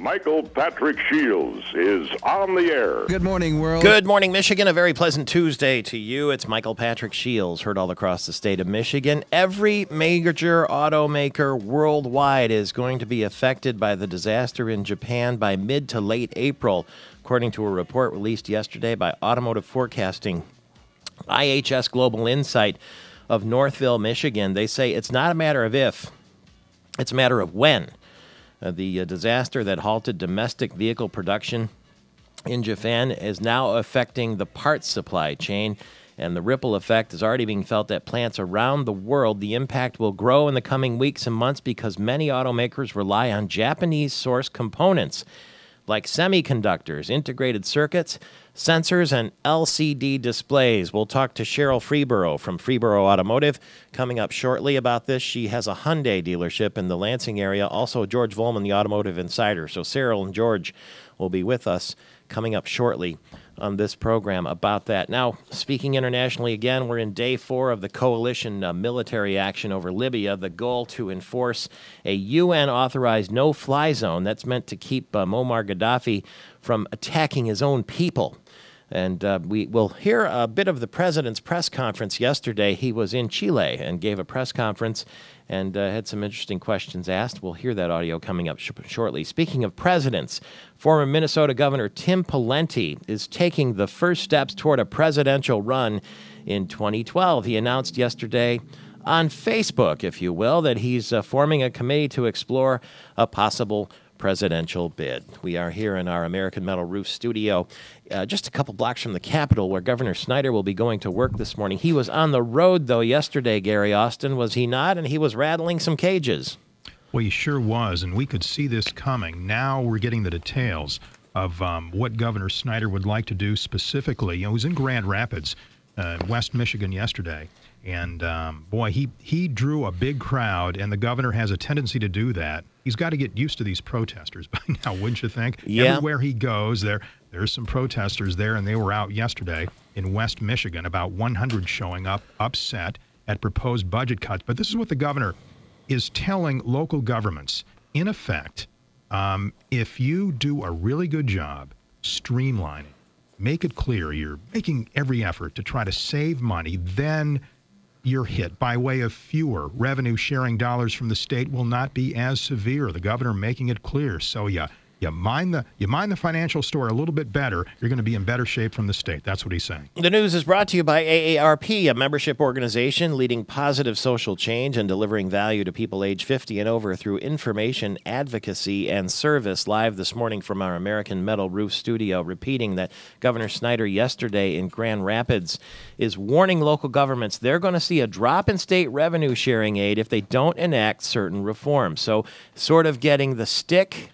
Michael Patrick Shields is on the air. Good morning, world. Good morning, Michigan. A very pleasant Tuesday to you. It's Michael Patrick Shields, heard all across the state of Michigan. Every major automaker worldwide is going to be affected by the disaster in Japan by mid to late April, according to a report released yesterday by Automotive Forecasting IHS Global Insight of Northville, Michigan. They say it's not a matter of if, it's a matter of when. The disaster that halted domestic vehicle production in Japan is now affecting the parts supply chain, and the ripple effect is already being felt at plants around the world. The impact will grow in the coming weeks and months because many automakers rely on Japanese source components like semiconductors, integrated circuits, sensors, and LCD displays. We'll talk to Cheryl Freeborough from Freeborough Automotive coming up shortly about this. She has a Hyundai dealership in the Lansing area. Also, George Volman, the Automotive Insider. So Cyril and George will be with us coming up shortly on this program about that. Now, speaking internationally again, we're in day 4 of the coalition military action over Libya. The goal to enforce a UN-authorized no-fly zone that's meant to keep Muammar Gaddafi from attacking his own people. And we will hear a bit of the president's press conference yesterday. He was in Chile and gave a press conference and had some interesting questions asked. We'll hear that audio coming up shortly. Speaking of presidents, former Minnesota Governor Tim Pawlenty is taking the first steps toward a presidential run in 2012. He announced yesterday on Facebook, if you will, that he's forming a committee to explore a possible presidential bid. We are here in our American Metal Roof studio, just a couple blocks from the Capitol, where Governor Snyder will be going to work this morning. He was on the road, though, yesterday, Gary Austin, was he not? And he was rattling some cages. Well, he sure was, and we could see this coming. Now we're getting the details of what Governor Snyder would like to do specifically. You know, he was in Grand Rapids, West Michigan yesterday, and boy, he drew a big crowd, and the governor has a tendency to do that. He's got to get used to these protesters by now, wouldn't you think? Yeah. Everywhere he goes, there's some protesters there, and they were out yesterday in West Michigan, about 100 showing up, upset at proposed budget cuts. But this is what the governor is telling local governments. In effect, if you do a really good job streamlining, make it clear you're making every effort to try to save money, then you're hit by way of fewer revenue-sharing dollars from the state will not be as severe. The governor making it clear. So you mind the financial store a little bit better, you're going to be in better shape from the state. That's what he's saying. The news is brought to you by AARP, a membership organization leading positive social change and delivering value to people age 50 and over through information, advocacy, and service. Live this morning from our American Metal Roof studio, repeating that Governor Snyder yesterday in Grand Rapids is warning local governments they're going to see a drop in state revenue sharing aid if they don't enact certain reforms. So sort of getting the stick,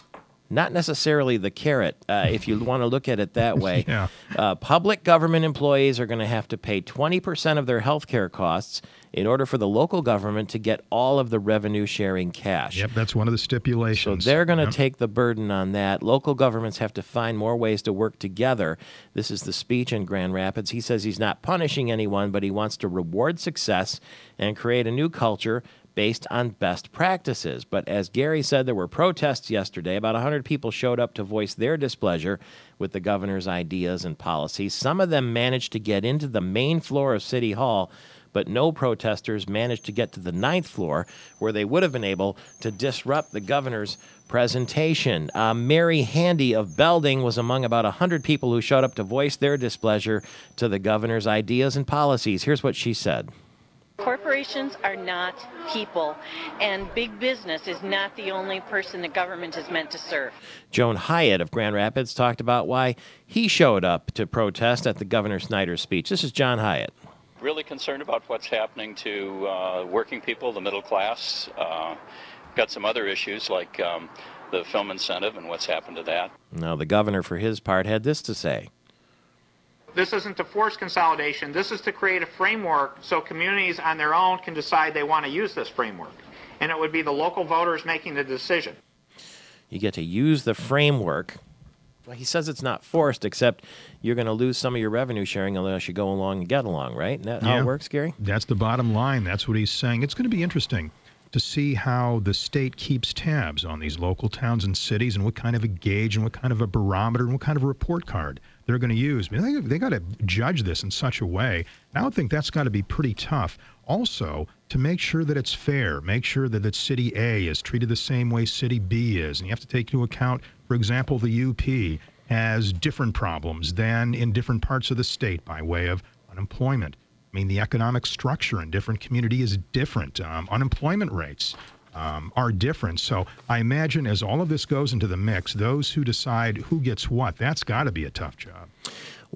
not necessarily the carrot, if you want to look at it that way. Yeah. Public government employees are going to have to pay 20% of their health care costs in order for the local government to get all of the revenue-sharing cash. Yep, that's one of the stipulations. So they're going to take the burden on that. Local governments have to find more ways to work together. This is the speech in Grand Rapids. He says he's not punishing anyone, but he wants to reward success and create a new culture based on best practices. But as Gary said, there were protests yesterday. About 100 people showed up to voice their displeasure with the governor's ideas and policies. Some of them managed to get into the main floor of City Hall, but no protesters managed to get to the 9th floor, where they would have been able to disrupt the governor's presentation. Mary Handy of Belding was among about 100 people who showed up to voice their displeasure to the governor's ideas and policies. Here's what she said. Corporations are not people, and big business is not the only person the government is meant to serve. Joan Hyatt of Grand Rapids talked about why he showed up to protest at the Governor Snyder speech. This is John Hyatt. Really concerned about what's happening to working people, the middle class. Got some other issues like the film incentive and what's happened to that. Now, the governor, for his part, had this to say. This isn't to force consolidation. This is to create a framework so communities on their own can decide they want to use this framework. And it would be the local voters making the decision. You get to use the framework. Well, he says it's not forced, except you're going to lose some of your revenue sharing unless you go along and get along, right? Isn't that how it works, Gary? That's the bottom line. That's what he's saying. It's going to be interesting to see how the state keeps tabs on these local towns and cities and what kind of a gauge and what kind of a barometer and what kind of a report card they're going to use. I mean, they got to judge this in such a way. And I would think that's got to be pretty tough. Also, to make sure that it's fair, make sure that City A is treated the same way City B is. And you have to take into account, for example, the UP has different problems than in different parts of the state by way of unemployment. I mean, the economic structure in different communities is different. Unemployment rates are different. So I imagine as all of this goes into the mix, those who decide who gets what, that's got to be a tough job.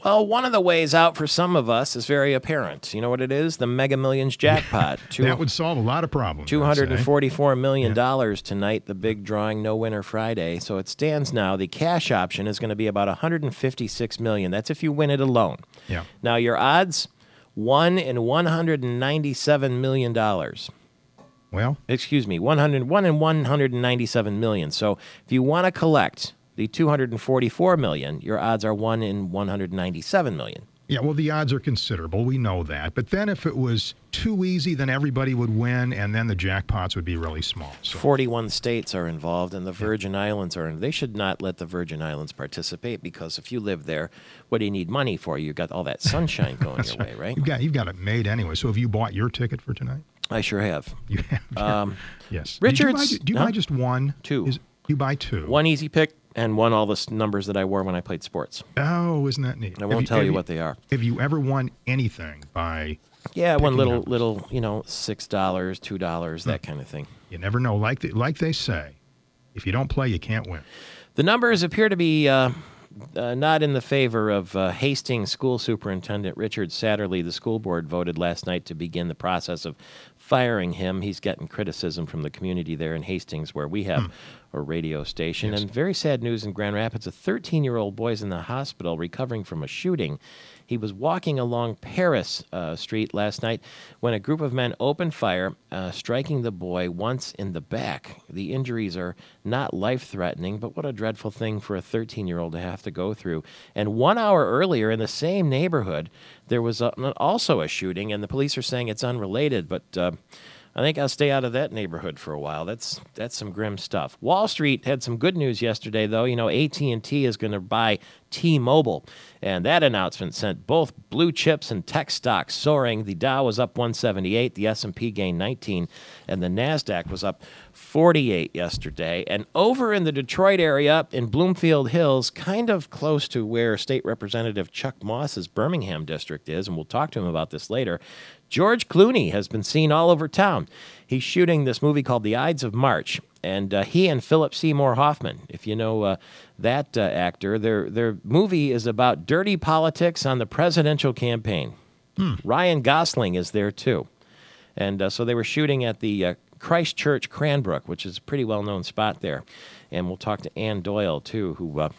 Well, one of the ways out for some of us is very apparent. You know what it is? The Mega Millions jackpot. That would solve a lot of problems. $244 million tonight, the big drawing, No Winner Friday. So it stands now. The cash option is going to be about $156 million. That's if you win it alone. Yeah. Now, your odds, 1 in $197 million. Well? Excuse me, 1 in 197 million. So if you want to collect the $244 million, your odds are 1 in 197 million. Yeah, well, the odds are considerable. We know that. But then if it was too easy, then everybody would win, and then the jackpots would be really small. So. 41 states are involved, and the Virgin Islands are in. They should not let the Virgin Islands participate, because if you live there, what do you need money for? You've got all that sunshine going your way, right? You've got it made anyway. So have you bought your ticket for tonight? I sure have. You have? Yes. Richards. Do you buy just one? Two. You buy two? One easy pick and one all the numbers that I wore when I played sports. Oh, isn't that neat? I won't tell you what they are. Have you ever won anything by one little, $6, $2, that kind of thing. You never know. Like they say, if you don't play, you can't win. The numbers appear to be not in the favor of Hastings School Superintendent Richard Satterley. The school board voted last night to begin the process of firing him. He's getting criticism from the community there in Hastings, where we have a radio station. Yes. And very sad news in Grand Rapids. A 13-year-old boy is in the hospital recovering from a shooting. He was walking along Paris Street last night when a group of men opened fire, striking the boy once in the back. The injuries are not life-threatening, but what a dreadful thing for a 13-year-old to have to go through. And 1 hour earlier in the same neighborhood, there was also a shooting, and the police are saying it's unrelated, but I think I'll stay out of that neighborhood for a while. That's some grim stuff. Wall Street had some good news yesterday, though. You know, AT&T is going to buy T-Mobile, and that announcement sent both blue chips and tech stocks soaring. The Dow was up 178, the S&P gained 19, and the NASDAQ was up 48 yesterday. And over in the Detroit area, in Bloomfield Hills, kind of close to where State Representative Chuck Moss's Birmingham district is, and we'll talk to him about this later, George Clooney has been seen all over town. He's shooting this movie called The Ides of March, and he and Philip Seymour Hoffman, if you know that actor, their movie is about dirty politics on the presidential campaign. Ryan Gosling is there, too. And so they were shooting at the Christchurch Cranbrook, which is a pretty well-known spot there. And we'll talk to Ann Doyle, too, who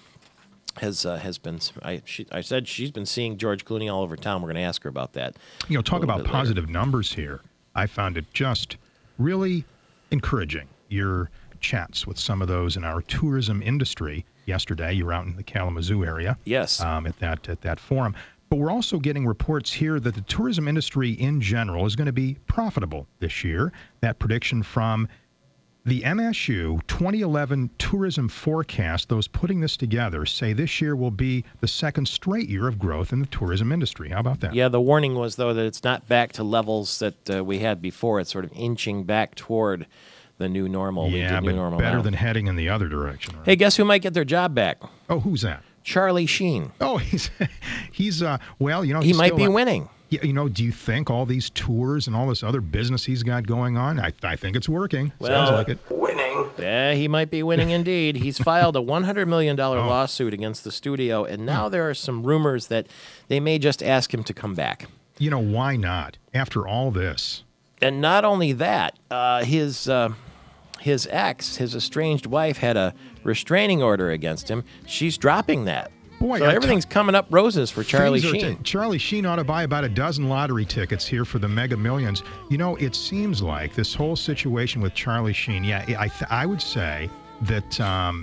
has been, I said she's been seeing George Clooney all over town. We're going to ask her about that. You know, talk about positive numbers here. I found it just really encouraging. Your chats with some of those in our tourism industry yesterday. You were out in the Kalamazoo area. Yes. At that forum. But we're also getting reports here that the tourism industry in general is going to be profitable this year. That prediction from the MSU 2011 tourism forecast, those putting this together, say this year will be the second straight year of growth in the tourism industry. How about that? Yeah, the warning was, though, that it's not back to levels that we had before. It's sort of inching back toward the new normal. Yeah, but better than heading in the other direction. Right? Hey, guess who might get their job back? Oh, who's that? Charlie Sheen. Oh, he's well, you know, he might be winning. Yeah, you know, do you think all these tours and all this other business he's got going on, I think it's working. Well, sounds like it. Winning. Yeah, he might be winning indeed. He's filed a $100 million lawsuit against the studio, and now there are some rumors that they may just ask him to come back. You know, why not? After all this. And not only that, his ex, his estranged wife, had a restraining order against him. She's dropping that. Boy, so everything's coming up roses for Charlie Sheen. Charlie Sheen ought to buy about a dozen lottery tickets here for the Mega Millions. You know, it seems like this whole situation with Charlie Sheen, I would say that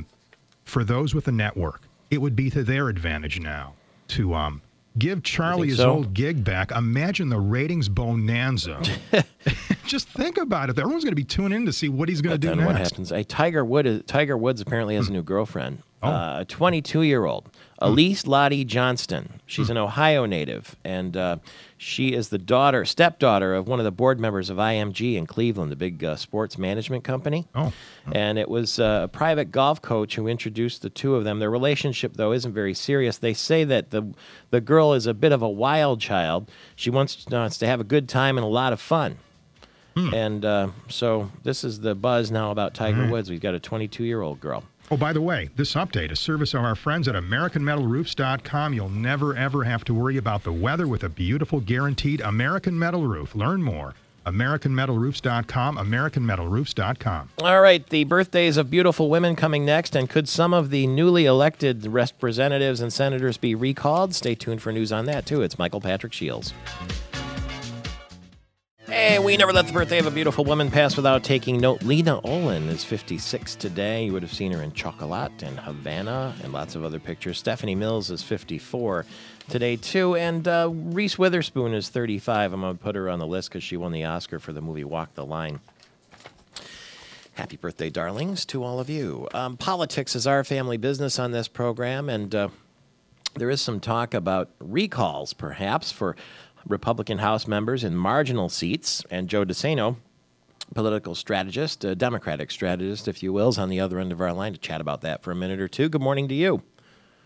for those with a network, it would be to their advantage now to give Charlie his old gig back. Imagine the ratings bonanza just think about it. Everyone's going to be tuning in to see what he's going to do then next. what happens? Tiger Woods apparently has a new girlfriend. A 22-year-old, Elise Lottie Johnston. She's an Ohio native, and she is the stepdaughter of one of the board members of IMG in Cleveland, the big sports management company. And it was a private golf coach who introduced the two of them. Their relationship, though, isn't very serious. They say that the girl is a bit of a wild child. She wants to have a good time and a lot of fun. And so this is the buzz now about Tiger Woods. We've got a 22-year-old girl. Oh, by the way, this update, a service of our friends at AmericanMetalRoofs.com. You'll never, ever have to worry about the weather with a beautiful, guaranteed American Metal roof. Learn more. AmericanMetalRoofs.com, AmericanMetalRoofs.com. All right, the birthdays of beautiful women coming next, and could some of the newly elected representatives and senators be recalled? Stay tuned for news on that, too. It's Michael Patrick Shields. Hey, we never let the birthday of a beautiful woman pass without taking note. Lena Olin is 56 today. You would have seen her in Chocolat and Havana and lots of other pictures. Stephanie Mills is 54 today, too. And Reese Witherspoon is 35. I'm going to put her on the list because she won the Oscar for the movie Walk the Line. Happy birthday, darlings, to all of you. Politics is our family business on this program, and there is some talk about recalls, perhaps, for Republican House members in marginal seats, and Joe DeSano, political strategist, a Democratic strategist, if you will, is on the other end of our line to chat about that for a minute or two. Good morning to you.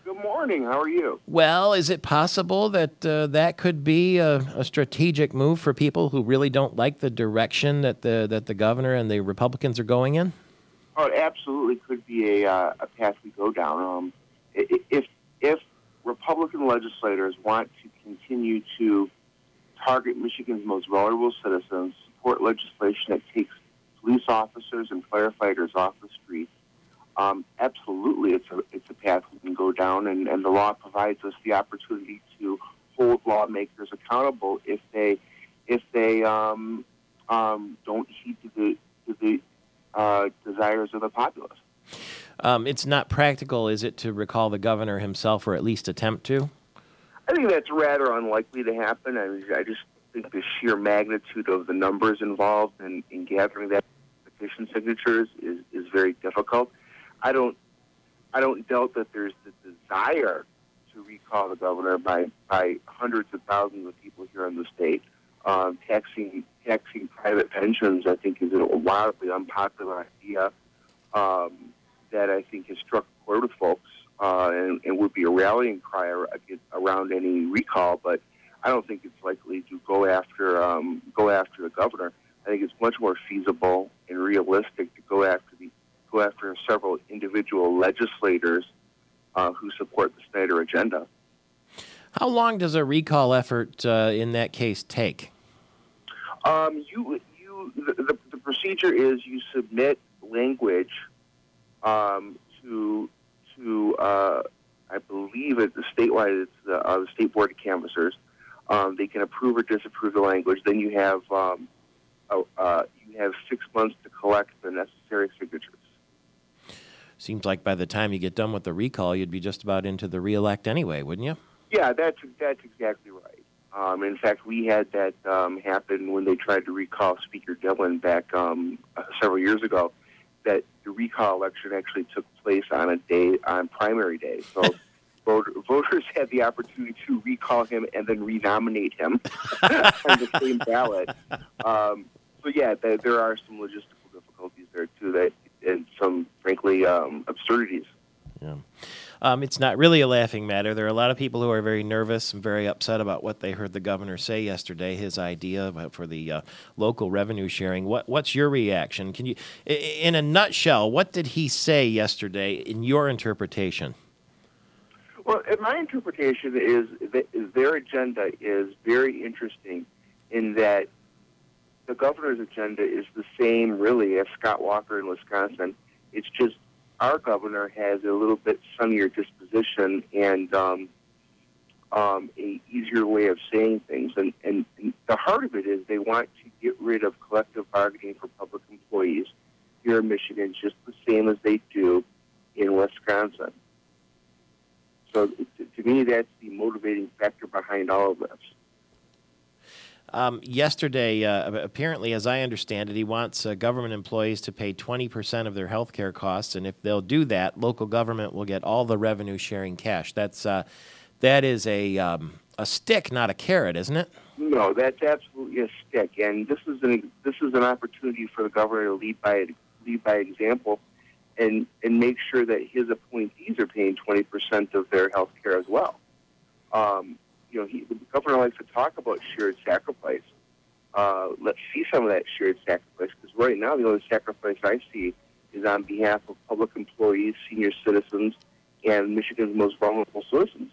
Good morning. How are you? Well, is it possible that that could be a strategic move for people who really don't like the direction that the governor and the Republicans are going in? Oh, it absolutely could be a path we go down. If Republican legislators want to continue to target Michigan's most vulnerable citizens, support legislation that takes police officers and firefighters off the street, absolutely it's a path we can go down, and the law provides us the opportunity to hold lawmakers accountable if they don't heed to the desires of the populace. It's not practical, is it, to recall the governor himself, or at least attempt to? I think that's rather unlikely to happen. I just think the sheer magnitude of the numbers involved in gathering that petition signatures is very difficult. I don't doubt that there's the desire to recall the governor by hundreds of thousands of people here in the state. Taxing private pensions, I think, is a wildly unpopular idea that I think has struck a chord with folks. And would be a rallying cry around any recall, but I don't think it's likely to go after the governor. I think it's much more feasible and realistic to go after several individual legislators who support the Snyder agenda. How long does a recall effort in that case take? The procedure is you submit language to I believe it's the statewide, it's the State Board of Canvassers. They can approve or disapprove the language. Then you have 6 months to collect the necessary signatures. Seems like by the time you get done with the recall, you'd be just about into the re-elect anyway, wouldn't you? Yeah, that's exactly right. In fact, we had that happen when they tried to recall Speaker Dillon back several years ago. That the recall election actually took place on primary day. So voters had the opportunity to recall him and then renominate him on the same ballot. So yeah, there are some logistical difficulties there too, and some frankly absurdities. Yeah. It's not really a laughing matter. There are a lot of people who are very nervous and very upset about what they heard the governor say yesterday, his idea for the local revenue sharing. What's your reaction? Can you, in a nutshell, what did he say yesterday in your interpretation? Well, my interpretation is that their agenda is very interesting in that the governor's agenda is the same, really, as Scott Walker in Wisconsin. It's just our governor has a little bit sunnier disposition and a easier way of saying things. And the heart of it is they want to get rid of collective bargaining for public employees here in Michigan, just the same as they do in Wisconsin. So to me, that's the motivating factor behind all of this. Yesterday, apparently, as I understand it, he wants government employees to pay 20% of their health care costs, and if they'll do that, local government will get all the revenue-sharing cash. That is a stick, not a carrot, isn't it? No, that's absolutely a stick, and this is an opportunity for the governor to lead by example, and make sure that his appointees are paying 20% of their health care as well. The governor likes to talk about shared sacrifice. Let's see some of that shared sacrifice, because right now the only sacrifice I see is on behalf of public employees, senior citizens, and Michigan's most vulnerable citizens.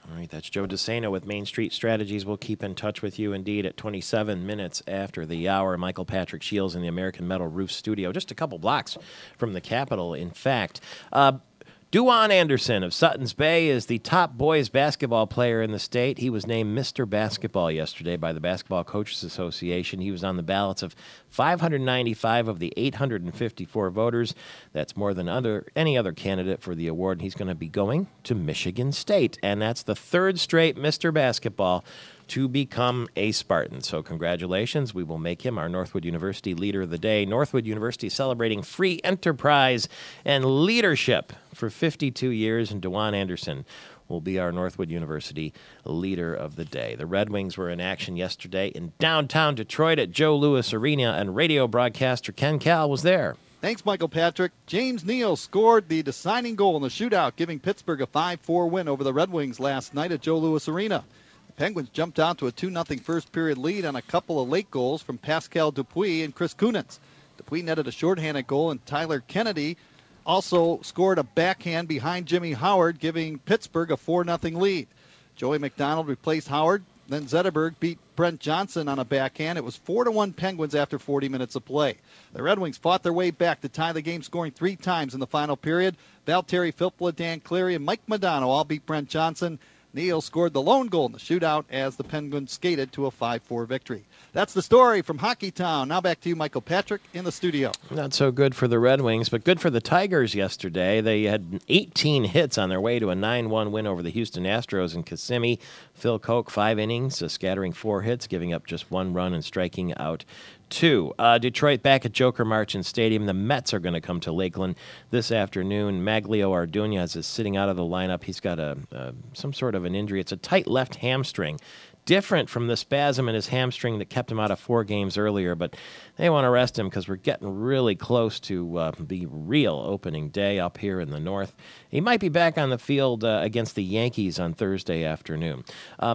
All right, that's Joe DeSena with Main Street Strategies. We'll keep in touch with you indeed at 27 minutes after the hour. Michael Patrick Shields in the American Metal Roof Studio, just a couple blocks from the Capitol, in fact. Duan Anderson of Suttons Bay is the top boys basketball player in the state. He was named Mr. Basketball yesterday by the Basketball Coaches Association. He was on the ballots of 595 of the 854 voters. That's more than any other candidate for the award. He's going to be going to Michigan State, and that's the third straight Mr. Basketball to become a Spartan. So congratulations. We will make him our Northwood University Leader of the Day. Northwood University celebrating free enterprise and leadership for 52 years, and DeJuan Anderson will be our Northwood University Leader of the Day. The Red Wings were in action yesterday in downtown Detroit at Joe Louis Arena, and radio broadcaster Ken Cal was there. Thanks, Michael Patrick. James Neal scored the deciding goal in the shootout, giving Pittsburgh a 5-4 win over the Red Wings last night at Joe Louis Arena. Penguins jumped out to a 2-0 first-period lead on a couple of late goals from Pascal Dupuis and Chris Kunitz. Dupuis netted a shorthanded goal, and Tyler Kennedy also scored a backhand behind Jimmy Howard, giving Pittsburgh a 4-0 lead. Joey McDonald replaced Howard. Then Zetterberg beat Brent Johnson on a backhand. It was 4-1 Penguins after 40 minutes of play. The Red Wings fought their way back to tie the game, scoring 3 times in the final period. Valtteri Filppula, Dan Cleary, and Mike Modano all beat Brent Johnson. Neal scored the lone goal in the shootout as the Penguins skated to a 5-4 victory. That's the story from Hockey Town. Now back to you, Michael Patrick, in the studio. Not so good for the Red Wings, but good for the Tigers yesterday. They had 18 hits on their way to a 9-1 win over the Houston Astros in Kissimmee. Phil Koch, 5 innings, scattering 4 hits, giving up just 1 run and striking out 2. Detroit back at Joker Marchant Stadium. The Mets are going to come to Lakeland this afternoon. Maglio Ardunez is sitting out of the lineup. He's got some sort of an injury. It's a tight left hamstring. Different from the spasm in his hamstring that kept him out of 4 games earlier, but they want to rest him because we're getting really close to the real opening day up here in the north. He might be back on the field against the Yankees on Thursday afternoon.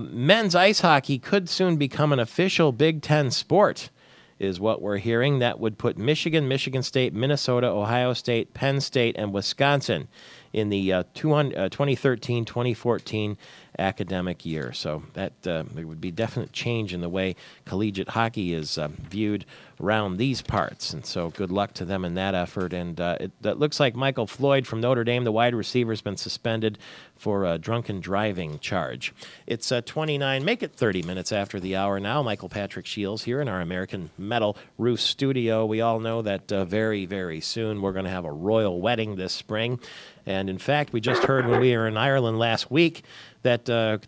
Men's ice hockey could soon become an official Big Ten sport, is what we're hearing. That would put Michigan, Michigan State, Minnesota, Ohio State, Penn State, and Wisconsin in the 2013-2014 academic year. So that there would be definite change in the way collegiate hockey is viewed around these parts. And so good luck to them in that effort. And it looks like Michael Floyd from Notre Dame, the wide receiver, has been suspended for a drunken driving charge. It's 29, make it 30 minutes after the hour now. Michael Patrick Shields here in our American Metal Roof Studio. We all know that very, very soon we're going to have a royal wedding this spring. And in fact, we just heard when we were in Ireland last week that Her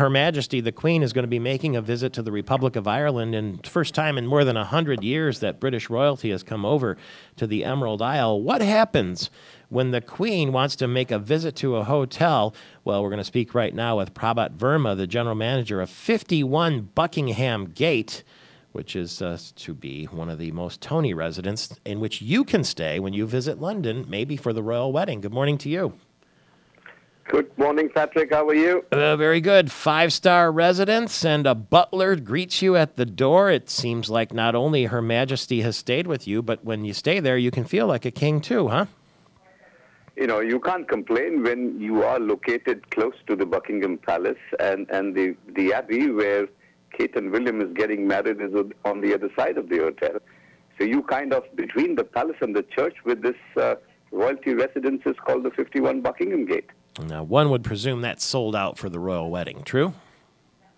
Majesty the Queen is going to be making a visit to the Republic of Ireland, and first time in more than 100 years that British royalty has come over to the Emerald Isle. What happens when the Queen wants to make a visit to a hotel? Well, we're going to speak right now with Prabhat Verma, the general manager of 51 Buckingham Gate, which is to be one of the most Tony residents in which you can stay when you visit London, maybe for the royal wedding. Good morning to you. Good morning, Patrick. How are you? Very good. 5-star residence, and a butler greets you at the door. It seems like not only Her Majesty has stayed with you, but when you stay there, you can feel like a king too, huh? You know, you can't complain when you are located close to the Buckingham Palace, and the Abbey where Kate and William is getting married is on the other side of the hotel. So you kind of, between the palace and the church, with this royalty residence is called the 51 Buckingham Gate. Now, one would presume that's sold out for the royal wedding, true?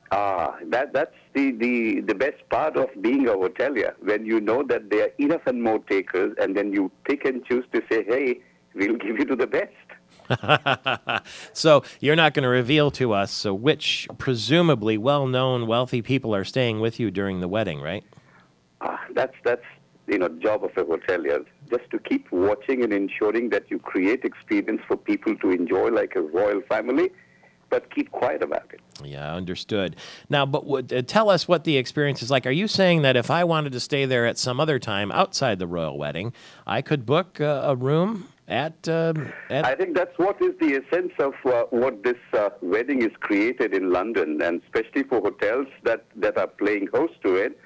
That's the best part of being a hotelier, when you know that there are enough and more takers, and then you pick and choose to say, hey, we'll give you to the best. So you're not going to reveal to us which presumably well-known wealthy people are staying with you during the wedding, right? That's job of a hotelier, just to keep watching and ensuring that you create experience for people to enjoy like a royal family, but keep quiet about it. Yeah, understood. Now, but tell us what the experience is like. Are you saying that if I wanted to stay there at some other time outside the royal wedding, I could book a room at? I think that's what is the essence of what this wedding is created in London, and especially for hotels that are playing host to it.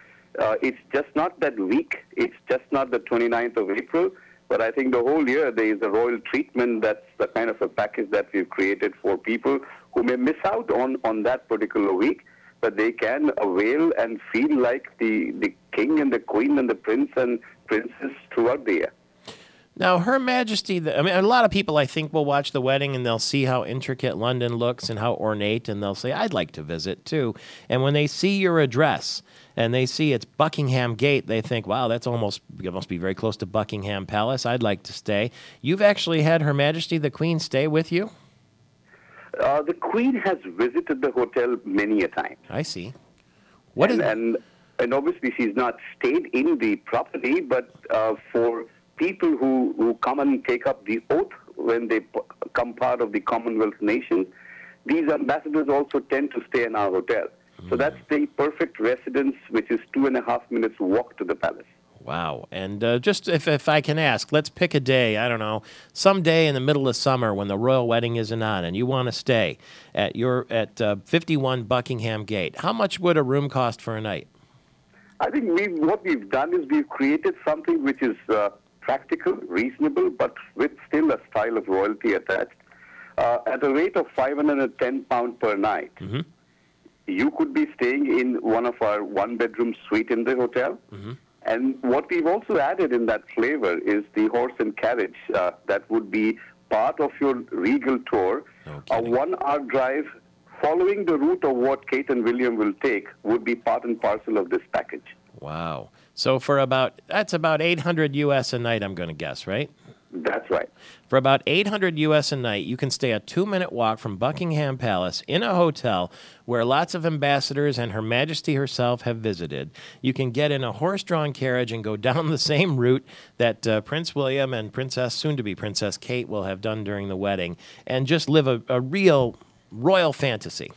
It's just not that week. It's just not the 29th of April. But I think the whole year there is a royal treatment. That's the kind of a package that we've created for people who may miss out on that particular week, but they can avail and feel like the king and the queen and the prince and princess throughout the year. Now, Her Majesty, a lot of people, I think, will watch the wedding and they'll see how intricate London looks and how ornate, and they'll say, I'd like to visit, too. And when they see your address and they see it's Buckingham Gate, they think, wow, it must be very close to Buckingham Palace. I'd like to stay. You've actually had Her Majesty the Queen stay with you? The Queen has visited the hotel many a time. I see. And obviously she's not stayed in the property, but for people who come and take up the oath when they become part of the Commonwealth nations, these ambassadors also tend to stay in our hotel. So that's the perfect residence, which is 2.5 minutes walk to the palace. Wow. And just if I can ask, let's pick a day, I don't know, some day in the middle of summer when the royal wedding isn't on and you want to stay at 51 Buckingham Gate. How much would a room cost for a night? I think what we've done is we've created something which is practical, reasonable, but with still a style of royalty attached. At a rate of £510 per night, mm-hmm. you could be staying in one of our one-bedroom suite in the hotel. Mm-hmm. And what we've also added in that flavor is the horse and carriage that would be part of your regal tour. A 1-hour drive following the route of what Kate and William will take would be part and parcel of this package. Wow. So that's about $800 US a night, I'm going to guess, right? That's right. For about $800 US a night, you can stay a 2-minute walk from Buckingham Palace in a hotel where lots of ambassadors and Her Majesty herself have visited. You can get in a horse-drawn carriage and go down the same route that Prince William and soon-to-be Princess Kate will have done during the wedding, and just live a real royal fantasy.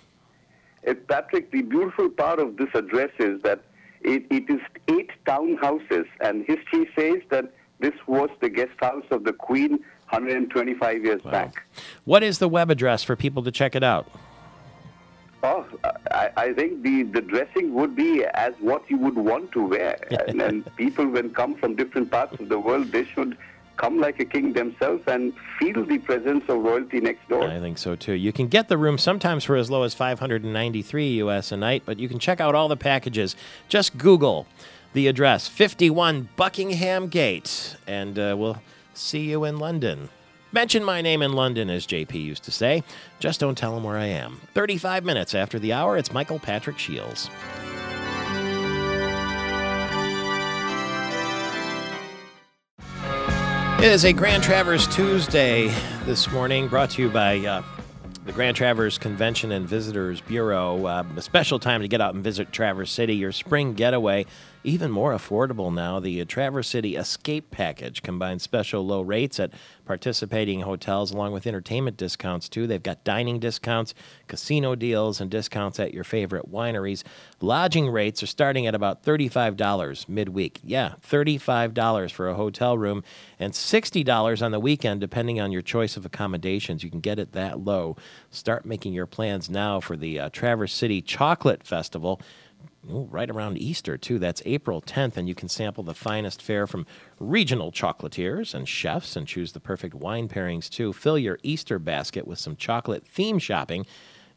Patrick, the beautiful part of this address is that it is 8 townhouses, and history says that this was the guest house of the Queen 125 years back. What is the web address for people to check it out? Oh, I think the dressing would be as what you would want to wear. and people, when come from different parts of the world, they should come like a king themselves and feel the presence of royalty next door. I think so, too. You can get the room sometimes for as low as $593 US a night, but you can check out all the packages. Just Google the address, 51 Buckingham Gate, and we'll see you in London. Mention my name in London, as JP used to say. Just don't tell him where I am. 35 minutes after the hour, it's Michael Patrick Shields. It is a Grand Traverse Tuesday this morning, brought to you by the Grand Traverse Convention and Visitors Bureau. A special time to get out and visit Traverse City, your spring getaway. Even more affordable now, the Traverse City Escape Package combines special low rates at participating hotels along with entertainment discounts, too. They've got dining discounts, casino deals, and discounts at your favorite wineries. Lodging rates are starting at about $35 midweek. Yeah, $35 for a hotel room and $60 on the weekend, depending on your choice of accommodations. You can get it that low. Start making your plans now for the Traverse City Chocolate Festival. Ooh, right around Easter, too. That's April 10th, and you can sample the finest fare from regional chocolatiers and chefs and choose the perfect wine pairings, too. Fill your Easter basket with some chocolate theme shopping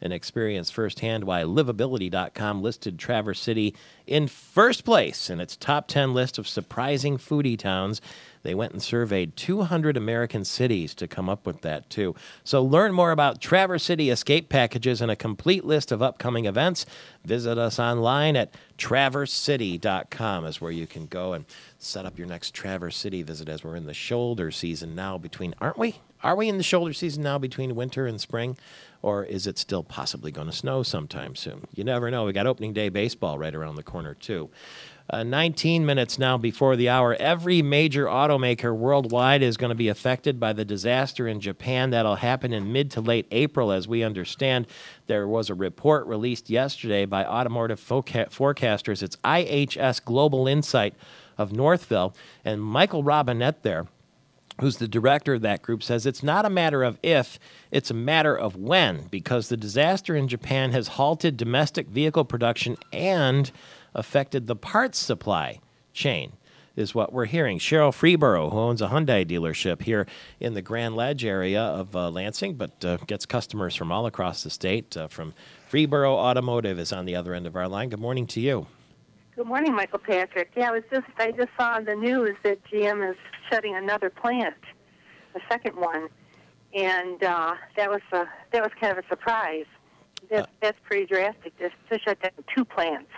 and experience firsthand why Livability.com listed Traverse City in first place in its top 10 list of surprising foodie towns. They went and surveyed 200 American cities to come up with that, too. So learn more about Traverse City Escape Packages and a complete list of upcoming events. Visit us online at TraverseCity.com is where you can go and set up your next Traverse City visit, as we're in the shoulder season now between, aren't we? Are we in the shoulder season now between winter and spring, or is it still possibly going to snow sometime soon? You never know. We got opening day baseball right around the corner, too. 19 minutes now before the hour. Every major automaker worldwide is going to be affected by the disaster in Japan. That'll happen in mid to late April, as we understand. There was a report released yesterday by automotive forecasters. It's IHS Global Insight of Northville. And Michael Robinette there, who's the director of that group, says it's not a matter of if, it's a matter of when, because the disaster in Japan has halted domestic vehicle production and affected the parts supply chain, is what we're hearing. Cheryl Freeborough, who owns a Hyundai dealership here in the Grand Ledge area of Lansing, but gets customers from all across the state, from Freeborough Automotive, is on the other end of our line. Good morning to you. Good morning, Michael Patrick. Yeah, I just saw on the news that GM is shutting another plant, a second one, and that was kind of a surprise. That's pretty drastic, just to shut down 2 plants.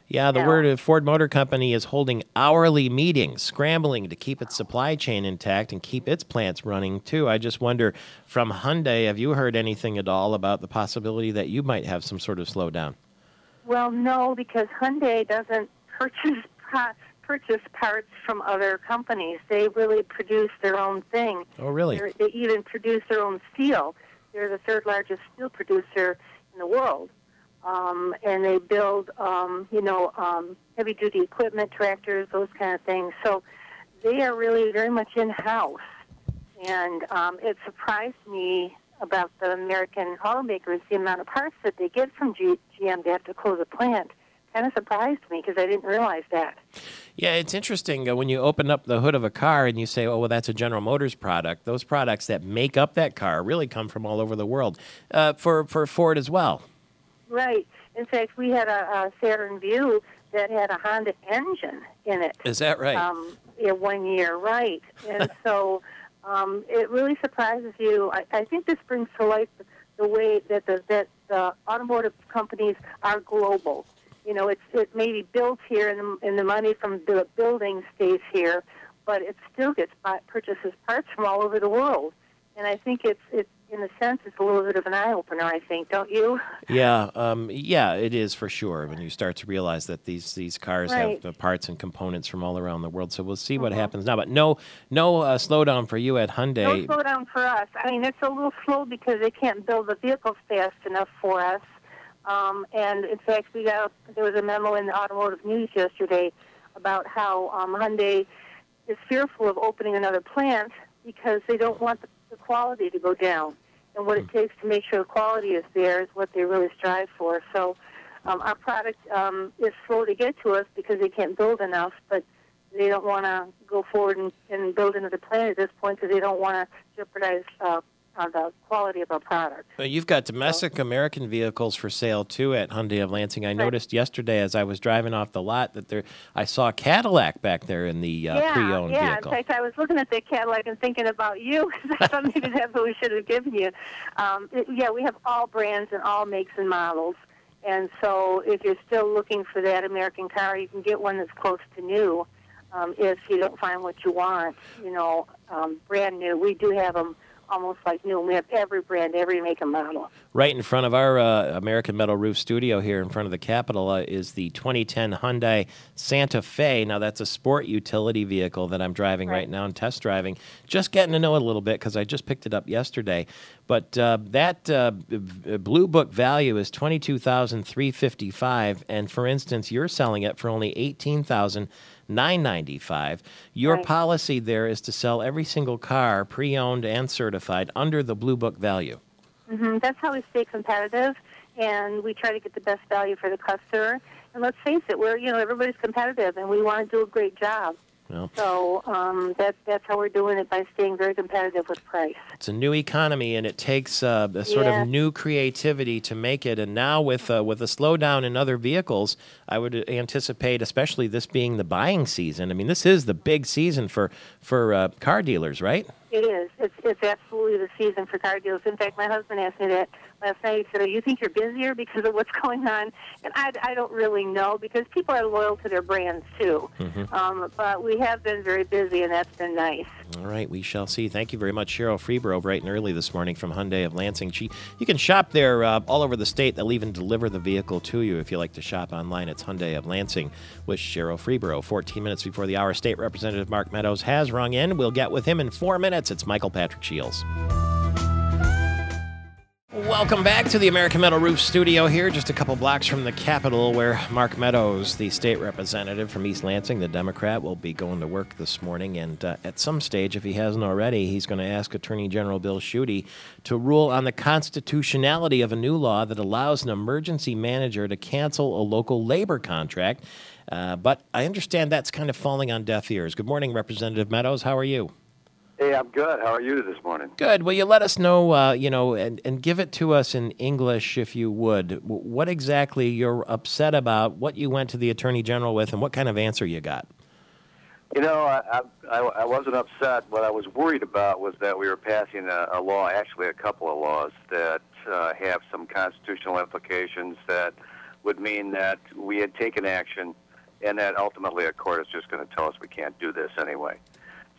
Yeah, the word of Ford Motor Company is holding hourly meetings, scrambling to keep its supply chain intact and keep its plants running, too. I just wonder, from Hyundai, have you heard anything at all about the possibility that you might have some sort of slowdown? Well, no, because Hyundai doesn't purchase parts from other companies. They really produce their own thing. Oh, really? They even produce their own steel. They're the 3rd largest steel producer in the world. And they build, heavy-duty equipment, tractors, those kind of things. So they are really very much in-house. And it surprised me about the American automakers, the amount of parts that they get from GM to have to close a plant. Kind of surprised me because I didn't realize that. Yeah, it's interesting when you open up the hood of a car and you say, oh, well, that's a General Motors product. Those products that make up that car really come from all over the world, for Ford as well. Right. In fact, we had a Saturn Vue that had a Honda engine in it. Is that right? In 1 year, right. And so it really surprises you. I think this brings to light the way that the automotive companies are global. You know, it may be built here and the money from the building stays here, but it still purchases parts from all over the world. And I think it's in a sense, it's a little bit of an eye-opener, I think, don't you? Yeah, it is for sure when you start to realize that these cars have the parts and components from all around the world. So we'll see what happens now. But no slowdown for you at Hyundai. No slowdown for us. I mean, it's a little slow because they can't build the vehicles fast enough for us. And, in fact, there was a memo in the Automotive News yesterday about how Hyundai is fearful of opening another plant because they don't want the quality to go down. And what it takes to make sure the quality is there is what they really strive for. So our product is slow to get to us because they can't build enough, but they don't want to go forward and build another plant at this point because they don't want to jeopardize the quality of our product. You've got domestic American vehicles for sale, too, at Hyundai of Lansing. I noticed yesterday as I was driving off the lot that I saw a Cadillac back there in the pre-owned vehicle. Yeah, in fact, I was looking at that Cadillac and thinking about you because I thought maybe that's what we should have given you. We have all brands and all makes and models. And so if you're still looking for that American car, you can get one that's close to new if you don't find what you want, brand new. We do have them almost like new. We have every brand, every make and model. Right in front of our American Metal Roof studio here in front of the Capitol is the 2010 Hyundai Santa Fe. Now, that's a sport utility vehicle that I'm driving right now and test driving. Just getting to know it a little bit because I just picked it up yesterday. But that Blue Book value is $22,355, and for instance, you're selling it for only $18,995. Your policy there is to sell every single car, pre-owned and certified, under the Blue Book value. Mm-hmm. That's how we stay competitive, and we try to get the best value for the customer. And let's face it, everybody's competitive, and we want to do a great job. Well, so that's how we're doing it, by staying very competitive with price. It's a new economy, and it takes a sort of new creativity to make it. And now with a slowdown in other vehicles, I would anticipate, especially this being the buying season. I mean, this is the big season for car dealers, right? It is. It's absolutely the season for car deals. In fact, my husband asked me that last night. He said, "Oh, you think you're busier because of what's going on?" And I don't really know, because people are loyal to their brands too. But we have been very busy, and that's been nice. All right, we shall see. Thank you very much, Cheryl Freeborough, bright and early this morning from Hyundai of Lansing. You can shop there all over the state. They'll even deliver the vehicle to you if you like to shop online. It's Hyundai of Lansing with Cheryl Freeborough. 14 minutes before the hour, State Representative Mark Meadows has rung in. We'll get with him in 4 minutes. It's Michael Patrick Shields. Welcome back to the American Metal Roof Studio here, just a couple blocks from the Capitol, where Mark Meadows, the state representative from East Lansing, the Democrat, will be going to work this morning. And at some stage, if he hasn't already, he's going to ask Attorney General Bill Schuette to rule on the constitutionality of a new law that allows an emergency manager to cancel a local labor contract. But I understand that's kind of falling on deaf ears. Good morning, Representative Meadows. How are you? Hey, I'm good. How are you this morning? Good. Will you let us know, and give it to us in English, if you would, what exactly you're upset about, what you went to the Attorney General with, and what kind of answer you got? You know, I wasn't upset. What I was worried about was that we were passing a law, actually a couple of laws, that have some constitutional implications that would mean that we had taken action and that ultimately a court is just going to tell us we can't do this anyway.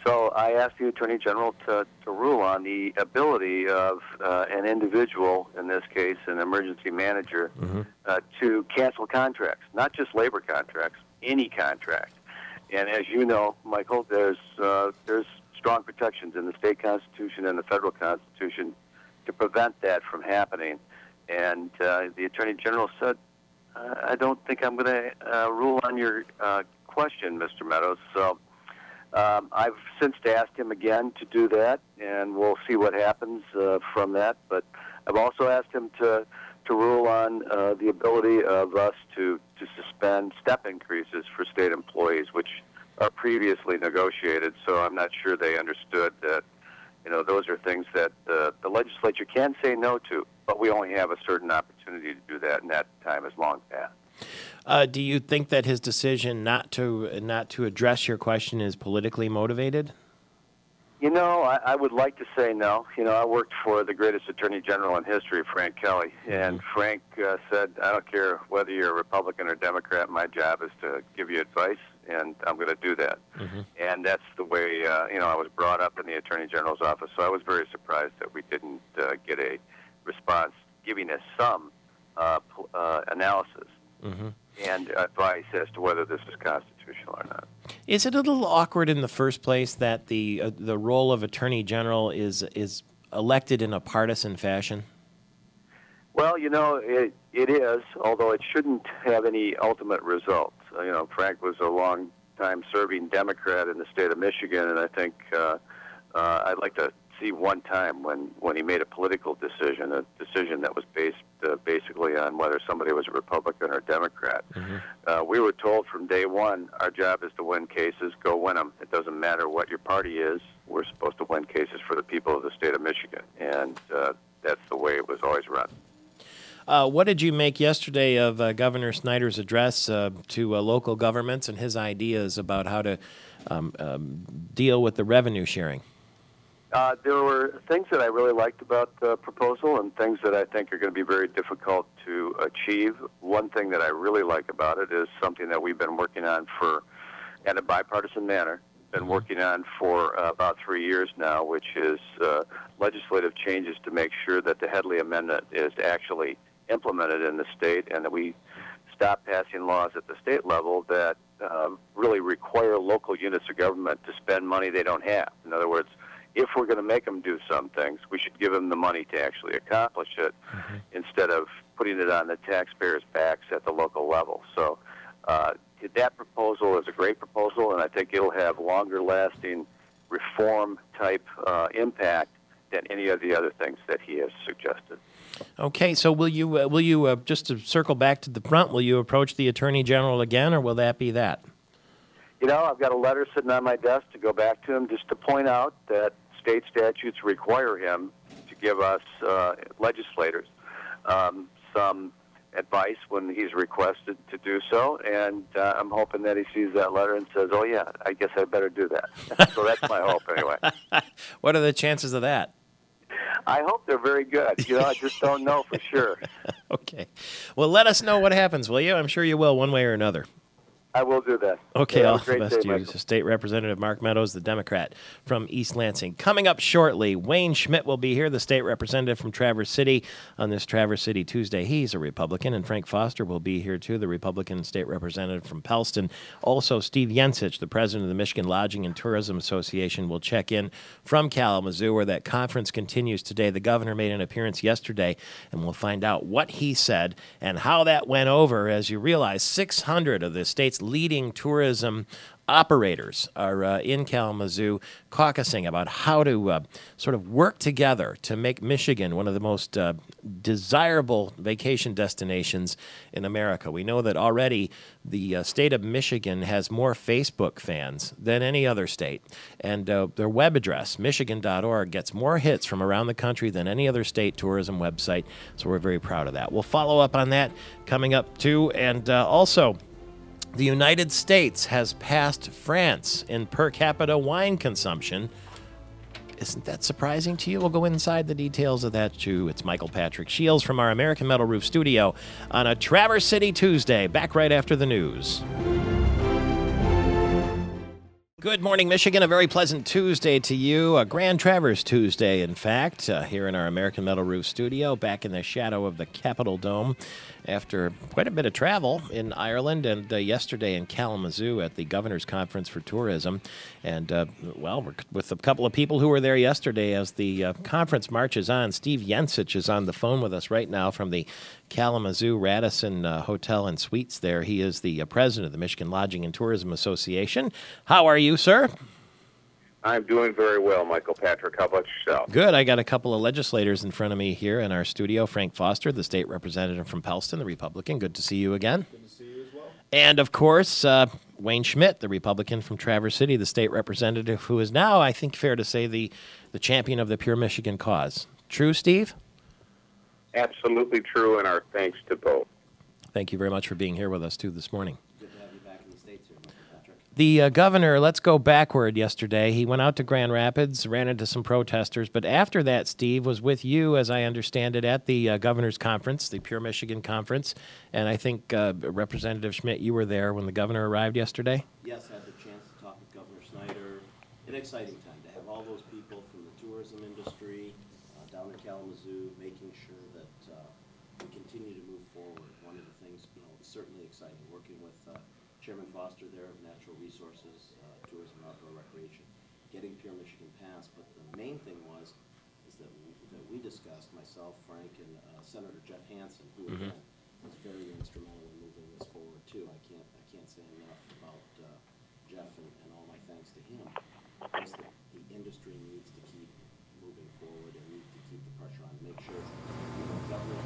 So I asked the Attorney General to rule on the ability of an individual, in this case an emergency manager, to cancel contracts, not just labor contracts, any contract. And as you know, Michael, there's strong protections in the state constitution and the federal constitution to prevent that from happening. And the Attorney General said, I don't think I'm going to rule on your question, Mr. Meadows. So I've since asked him again to do that, and we'll see what happens from that. But I've also asked him to rule on the ability of us to suspend step increases for state employees, which are previously negotiated. So I'm not sure they understood that, those are things that the legislature can say no to, but we only have a certain opportunity to do that, and that time is long past. Do you think that his decision not to address your question is politically motivated? I would like to say no. I worked for the greatest Attorney General in history, Frank Kelly, and Frank said, I don't care whether you're a Republican or Democrat, my job is to give you advice, and I'm going to do that. And that's the way, I was brought up in the Attorney General's office, so I was very surprised that we didn't get a response giving us some analysis and advice as to whether this is constitutional or not. Is it a little awkward in the first place that the role of Attorney General is elected in a partisan fashion? Well, it is, although it shouldn't have any ultimate results. Frank was a long-time serving Democrat in the state of Michigan, and I think I'd like to see one time when he made a political decision, a decision that was based basically on whether somebody was a Republican or a Democrat. We were told from day one, our job is to win cases, go win them. It doesn't matter what your party is. We're supposed to win cases for the people of the state of Michigan, and that's the way it was always run. What did you make yesterday of Governor Snyder's address to local governments and his ideas about how to deal with the revenue sharing? There were things that I really liked about the proposal and things that I think are going to be very difficult to achieve. One thing that I really like about it is something that we've been working on in a bipartisan manner, been working on for about 3 years now, which is legislative changes to make sure that the Headley Amendment is actually implemented in the state, and that we stop passing laws at the state level that really require local units of government to spend money they don't have. In other words, if we're going to make them do some things, we should give them the money to actually accomplish it instead of putting it on the taxpayers' backs at the local level. So that proposal is a great proposal, and I think it'll have longer-lasting reform-type impact than any of the other things that he has suggested. Okay, so will you just to circle back to the front, will you approach the Attorney General again, or will that be that? I've got a letter sitting on my desk to go back to him just to point out that state statutes require him to give us legislators some advice when he's requested to do so, and I'm hoping that he sees that letter and says, "Oh yeah, I guess I better do that." So that's my hope, anyway. What are the chances of that? I hope they're very good. I just don't know for sure. Okay. Well, let us know what happens, will you? I'm sure you will, one way or another. I will do that. Okay, all the great best day, to you. State Representative Mark Meadows, the Democrat from East Lansing. Coming up shortly, Wayne Schmidt will be here, the state representative from Traverse City, on this Traverse City Tuesday. He's a Republican, and Frank Foster will be here, too, the Republican state representative from Pellston. Also, Steve Yensich, the president of the Michigan Lodging and Tourism Association, will check in from Kalamazoo, where that conference continues today. The governor made an appearance yesterday, and we'll find out what he said and how that went over. As you realize, 600 of the state's leading tourism operators are in Kalamazoo caucusing about how to sort of work together to make Michigan one of the most desirable vacation destinations in America. We know that already the state of Michigan has more Facebook fans than any other state. And their web address, michigan.org, gets more hits from around the country than any other state tourism website. So we're very proud of that. We'll follow up on that coming up, too. And also, the United States has passed France in per capita wine consumption. Isn't that surprising to you? We'll go inside the details of that, too. It's Michael Patrick Shields from our American Metal Roof studio on a Traverse City Tuesday. Back right after the news. Good morning, Michigan. A very pleasant Tuesday to you. A Grand Traverse Tuesday, in fact, here in our American Metal Roof studio, back in the shadow of the Capitol Dome after quite a bit of travel in Ireland and yesterday in Kalamazoo at the Governor's Conference for Tourism. And, well, we're with a couple of people who were there yesterday as the conference marches on. Steve Yensich is on the phone with us right now from the Kalamazoo Radisson Hotel and Suites there. He is the president of the Michigan Lodging and Tourism Association. How are you, sir? I'm doing very well, Michael Patrick. How about yourself? Good. I got a couple of legislators in front of me here in our studio. Frank Foster, the state representative from Pellston, the Republican. Good to see you again. Good to see you as well. And, of course, Wayne Schmidt, the Republican from Traverse City, the state representative, who is now, I think, fair to say, the champion of the Pure Michigan cause. True, Steve? Absolutely true, and our thanks to both. Thank you very much for being here with us, too, this morning. Good to have you back in the States here, Michael Patrick. The governor, let's go backward yesterday. He went out to Grand Rapids, ran into some protesters, but after that, Steve, was with you, as I understand it, at the governor's conference, the Pure Michigan Conference, and I think Representative Schmidt, you were there when the governor arrived yesterday? Yes, I had the chance to talk with Governor Snyder. An exciting time to have all those people from the tourism industry down in Kalamazoo, making sure that we continue to move forward. One of the things, certainly exciting, working with Chairman Foster there of Natural Resources, Tourism and Outdoor Recreation, getting Pure Michigan passed. But the main thing is that we discussed, myself, Frank, and Senator Jeff Hansen, who again was very instrumental in moving this forward too. I can't say enough about Jeff and all my thanks to him. Just that the industry needs to keep moving forward and needs to keep the pressure on, make sure governors,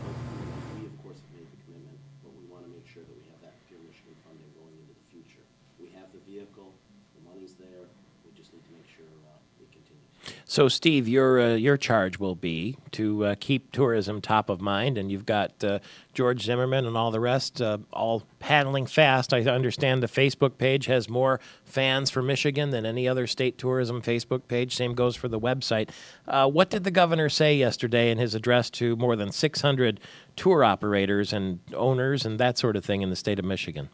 we of course have made the commitment, but we want to make sure that we have that Pure Michigan funding going into the future. We have the vehicle, the money's there, we just need to make sure we continue. So, Steve, your charge will be to keep tourism top of mind, and you've got George Zimmerman and all the rest all paddling fast. I understand the Facebook page has more fans for Michigan than any other state tourism Facebook page. Same goes for the website. What did the governor say yesterday in his address to more than 600 tour operators and owners and that sort of thing in the state of Michigan?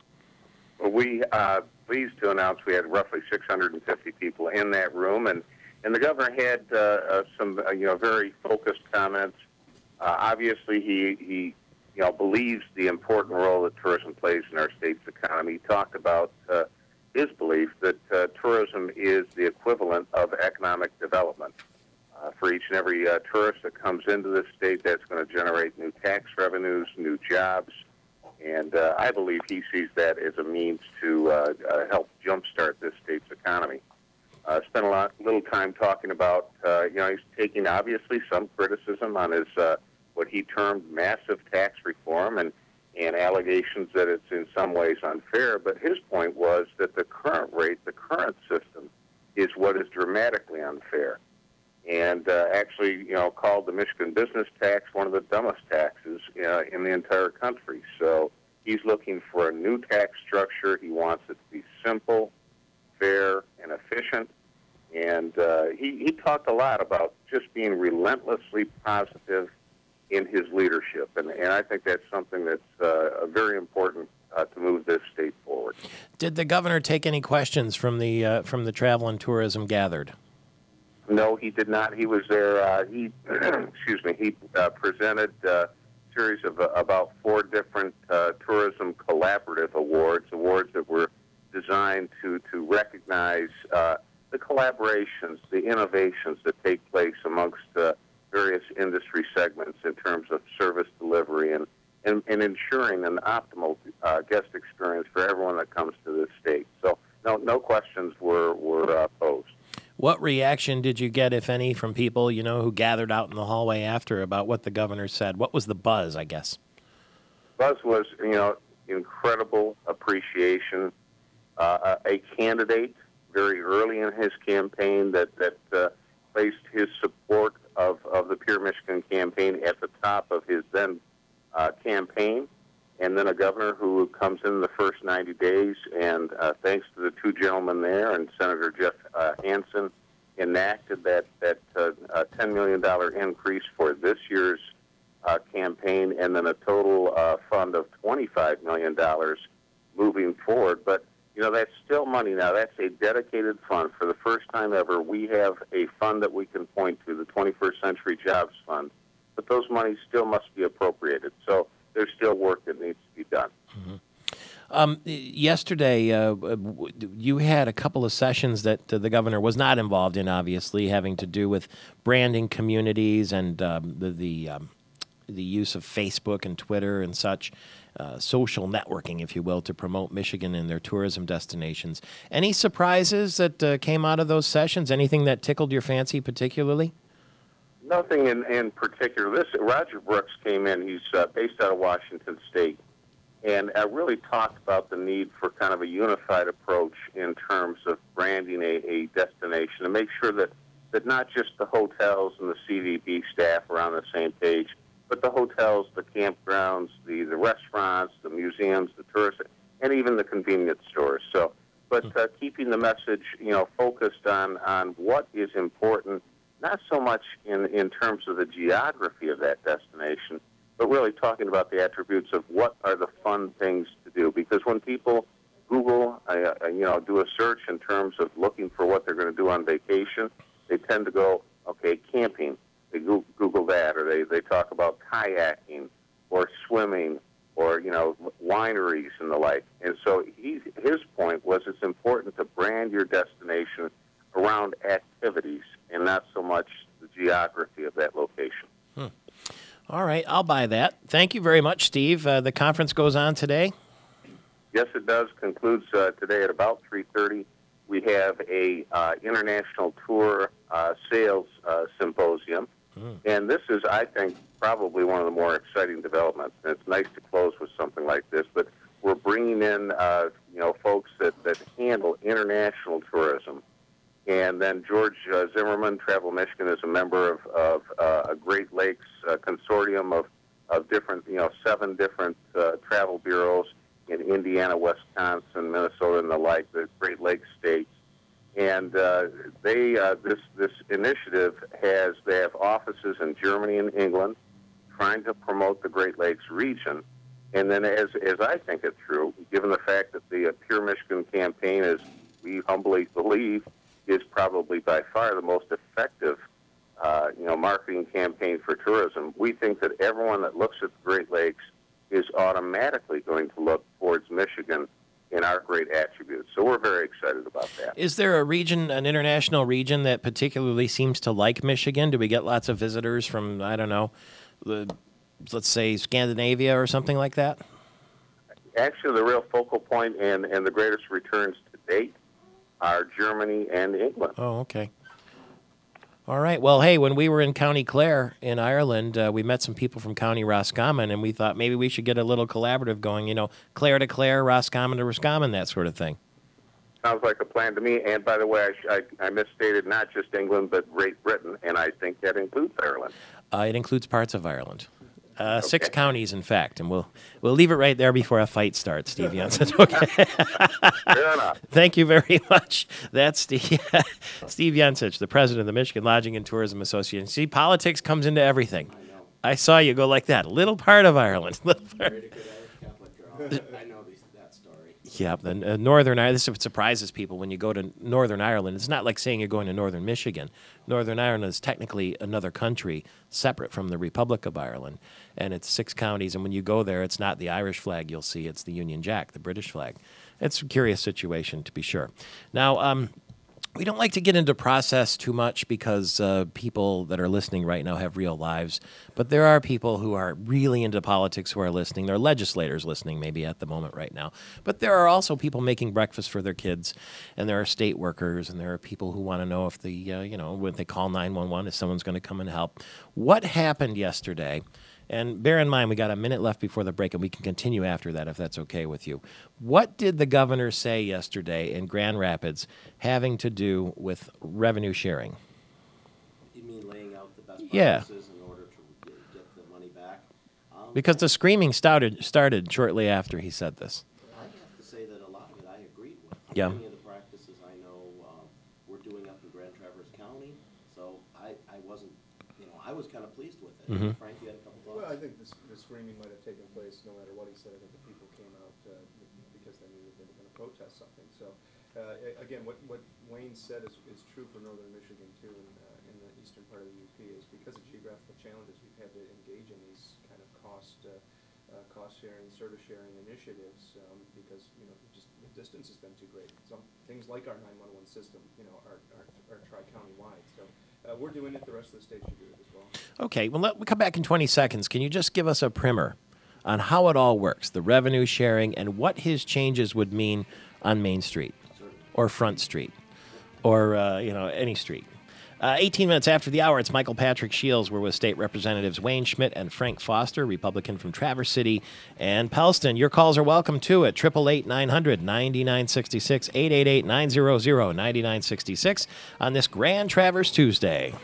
Well, we pleased to announce we had roughly 650 people in that room, and the governor had some very focused comments. Obviously, he believes the important role that tourism plays in our state's economy. He talked about his belief that tourism is the equivalent of economic development. For each and every tourist that comes into this state, that's going to generate new tax revenues, new jobs, and I believe he sees that as a means to help jumpstart this state's economy. Spent a little time talking about, he's taking obviously some criticism on his what he termed massive tax reform and allegations that it's in some ways unfair. But his point was that the current rate, the current system, is what is dramatically unfair. and actually, called the Michigan business tax one of the dumbest taxes in the entire country. So he's looking for a new tax structure. He wants it to be simple, fair, and efficient. And he talked a lot about just being relentlessly positive in his leadership. And I think that's something that's very important to move this state forward. Did the governor take any questions from the travel and tourism gathered? No, he did not. He was there. He presented a series of about 4 different tourism collaborative awards that were designed to recognize the collaborations, the innovations that take place amongst various industry segments in terms of service delivery and ensuring an optimal guest experience for everyone that comes to this state. So no questions were posed. What reaction did you get, if any, from people, who gathered out in the hallway after about what the governor said? What was the buzz, I guess? Buzz was, incredible appreciation. A candidate very early in his campaign that placed his support of the Pure Michigan campaign at the top of his then campaign, and then a governor who comes in the first 90 days, and thanks to the 2 gentlemen there and Senator Jeff Hansen, enacted that $10 million increase for this year's campaign, and then a total fund of $25 million moving forward. But, that's still money now. That's a dedicated fund. For the first time ever, we have a fund that we can point to, the 21st Century Jobs Fund. But those monies still must be appropriated. So there's still work that needs to be done. Mm-hmm. Yesterday, you had a couple of sessions that the governor was not involved in, obviously, having to do with branding communities and the use of Facebook and Twitter and such, social networking, if you will, to promote Michigan and their tourism destinations. Any surprises that came out of those sessions? Anything that tickled your fancy particularly? Nothing in particular. Roger Brooks came in. He's based out of Washington State, and really talked about the need for kind of a unified approach in terms of branding a destination, and make sure that not just the hotels and the CVB staff are on the same page, but the hotels, the campgrounds, the restaurants, the museums, the tourists, and even the convenience stores. So, but keeping the message, focused on what is important, not so much in terms of the geography of that destination, but really talking about the attributes of what are the fun things to do. Because when people Google, do a search in terms of looking for what they're going to do on vacation, they tend to go, okay, camping. They Google that, or they talk about kayaking or swimming or, wineries and the like. And so his point was it's important to brand your destination around activities and not so much the geography of that location. All right, I'll buy that. Thank you very much, Steve. The conference goes on today? Yes, it does. Concludes today at about 3:30. We have a international tour sales symposium. And this is, I think, probably one of the more exciting developments. And it's nice to close with something like this. But we're bringing in, folks that handle international tourism. And then George Zimmerman, Travel Michigan, is a member of a Great Lakes consortium of different, 7 different travel bureaus in Indiana, Wisconsin, Minnesota, and the like, the Great Lakes states. And this initiative they have offices in Germany and England, trying to promote the Great Lakes region. And then, as I think it through, given the fact that the Pure Michigan campaign, as we humbly believe, is probably by far the most effective, marketing campaign for tourism, we think that everyone that looks at the Great Lakes is automatically going to look towards Michigan in our great attributes. So we're very excited about that. Is there a region, an international region, that particularly seems to like Michigan? Do we get lots of visitors from, I don't know, let's say Scandinavia or something like that? Actually, the real focal point and the greatest returns to date are Germany and England. Oh, okay. All right. Well, hey, when we were in County Clare in Ireland, we met some people from County Roscommon, and we thought maybe we should get a little collaborative going, Clare to Clare, Roscommon to Roscommon, that sort of thing. Sounds like a plan to me. And by the way, I misstated not just England, but Great Britain, and I think that includes Ireland. It includes parts of Ireland. 6 counties, in fact, and we'll leave it right there before a fight starts, Steve Yensic. Okay. Fair enough. Thank you very much. That's Steve Yensic, the president of the Michigan Lodging and Tourism Association. See, politics comes into everything. I saw you go like that. Little part of Ireland. I know that story. Yeah, the Northern Ireland. This surprises people when you go to Northern Ireland. It's not like saying you're going to Northern Michigan. Northern Ireland is technically another country separate from the Republic of Ireland, and it's 6 counties. And when you go there, it's not the Irish flag you'll see; it's the Union Jack, the British flag. It's a curious situation, to be sure. Now, we don't like to get into process too much because people that are listening right now have real lives. But there are people who are really into politics who are listening. There are legislators listening maybe at the moment right now. But there are also people making breakfast for their kids. And there are state workers. And there are people who want to know if when they call 911, if someone's going to come and help. What happened yesterday? And bear in mind, we got a minute left before the break, and we can continue after that if that's okay with you. What did the governor say yesterday in Grand Rapids having to do with revenue sharing? You mean laying out the best Yeah. practices in order to get the money back? Because the screaming started shortly after he said this. I have to say that a lot of it I agreed with. Yeah. Many of the practices I know we're doing up in Grand Traverse County, so I wasn't, I was kind of pleased with it. Mhm. Frank, you had a couple thoughts? Well, I think the screaming might have taken place no matter what he said. I think the people came out because they knew that they were going to protest something. So, again, what Wayne said is true for northern Michigan, too, in the eastern part of the UP, is because of geographical challenges, we've had to engage in these kind of cost-sharing, service-sharing initiatives because, just the distance has been too great. Some things like our 911 system, are tri-county wide. So we're doing it. The rest of the state should do it as well. Okay, well, we'll come back in 20 seconds. Can you just give us a primer on how it all works, the revenue sharing, and what his changes would mean on Main Street or Front Street or, any street? 18 minutes after the hour, it's Michael Patrick Shields. We're with State Representatives Wayne Schmidt and Frank Foster, Republican from Traverse City and Pellston. Your calls are welcome, too, at 888-900-9966, 888-900-9966 on this Grand Traverse Tuesday.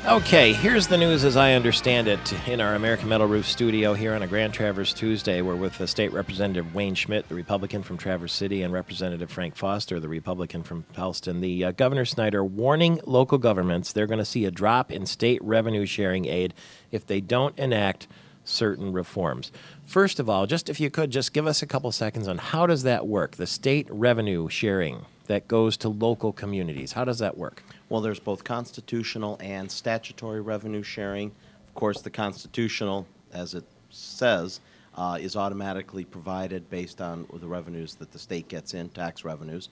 Okay, here's the news as I understand it in our American Metal Roof studio here on a Grand Traverse Tuesday. We're with State Representative Wayne Schmidt, the Republican from Traverse City, and Representative Frank Foster, the Republican from Pellston. The Governor Snyder warning local governments they're going to see a drop in state revenue sharing aid if they don't enact certain reforms. First of all, just if you could, just give us a couple seconds on how does that work, the state revenue sharing that goes to local communities. How does that work? Well, there's both constitutional and statutory revenue sharing. Of course, the constitutional, as it says, is automatically provided based on the revenues that the state gets in, tax revenues.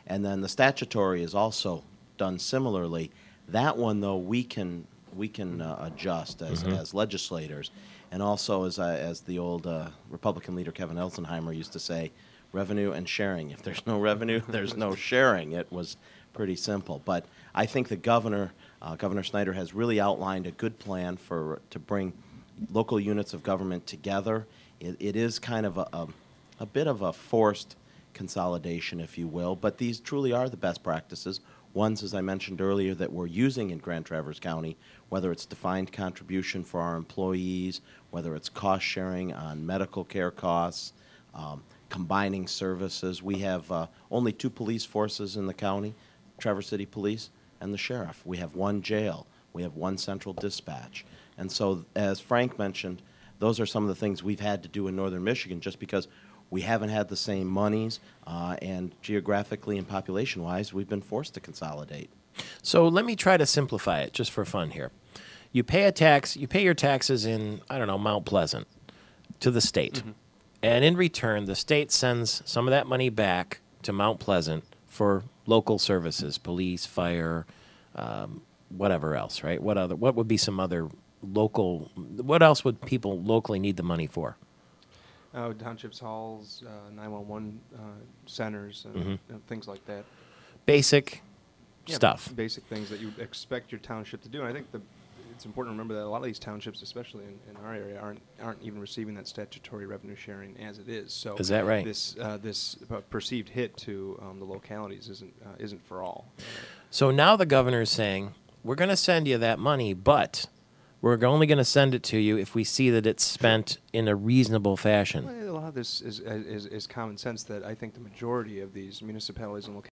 And then the statutory is also done similarly. That one, though, we can adjust as legislators. And also, as the old Republican leader Kevin Elsenheimer used to say, revenue and sharing. If there's no revenue, there's no sharing. It was pretty simple. But I think the Governor Snyder has really outlined a good plan to bring local units of government together. It is kind of a bit of a forced consolidation, if you will, but these truly are the best practices. Ones, as I mentioned earlier, that we're using in Grand Traverse County, whether it's defined contribution for our employees, whether it's cost sharing on medical care costs, combining services. We have only 2 police forces in the county, Traverse City Police and the sheriff. We have 1 jail. We have 1 central dispatch. And so, as Frank mentioned, those are some of the things we've had to do in northern Michigan just because we haven't had the same monies, and geographically and population-wise, we've been forced to consolidate. So let me try to simplify it just for fun here. You pay a tax, you pay your taxes in, Mount Pleasant to the state. Mm-hmm. And in return, the state sends some of that money back to Mount Pleasant for local services, police, fire, whatever else, right? What would be some other local, what else would people locally need the money for? Townships halls, 911 centers, and things like that. Basic stuff. Basic things that you expect your township to do. And I think it's important to remember that a lot of these townships, especially in our area, aren't even receiving that statutory revenue sharing as it is. So is that right? This perceived hit to the localities isn't for all. So now the governor is saying, we're going to send you that money, but we're only going to send it to you if we see that it's spent in a reasonable fashion. Well, a lot of this is common sense that I think the majority of these municipalities and localities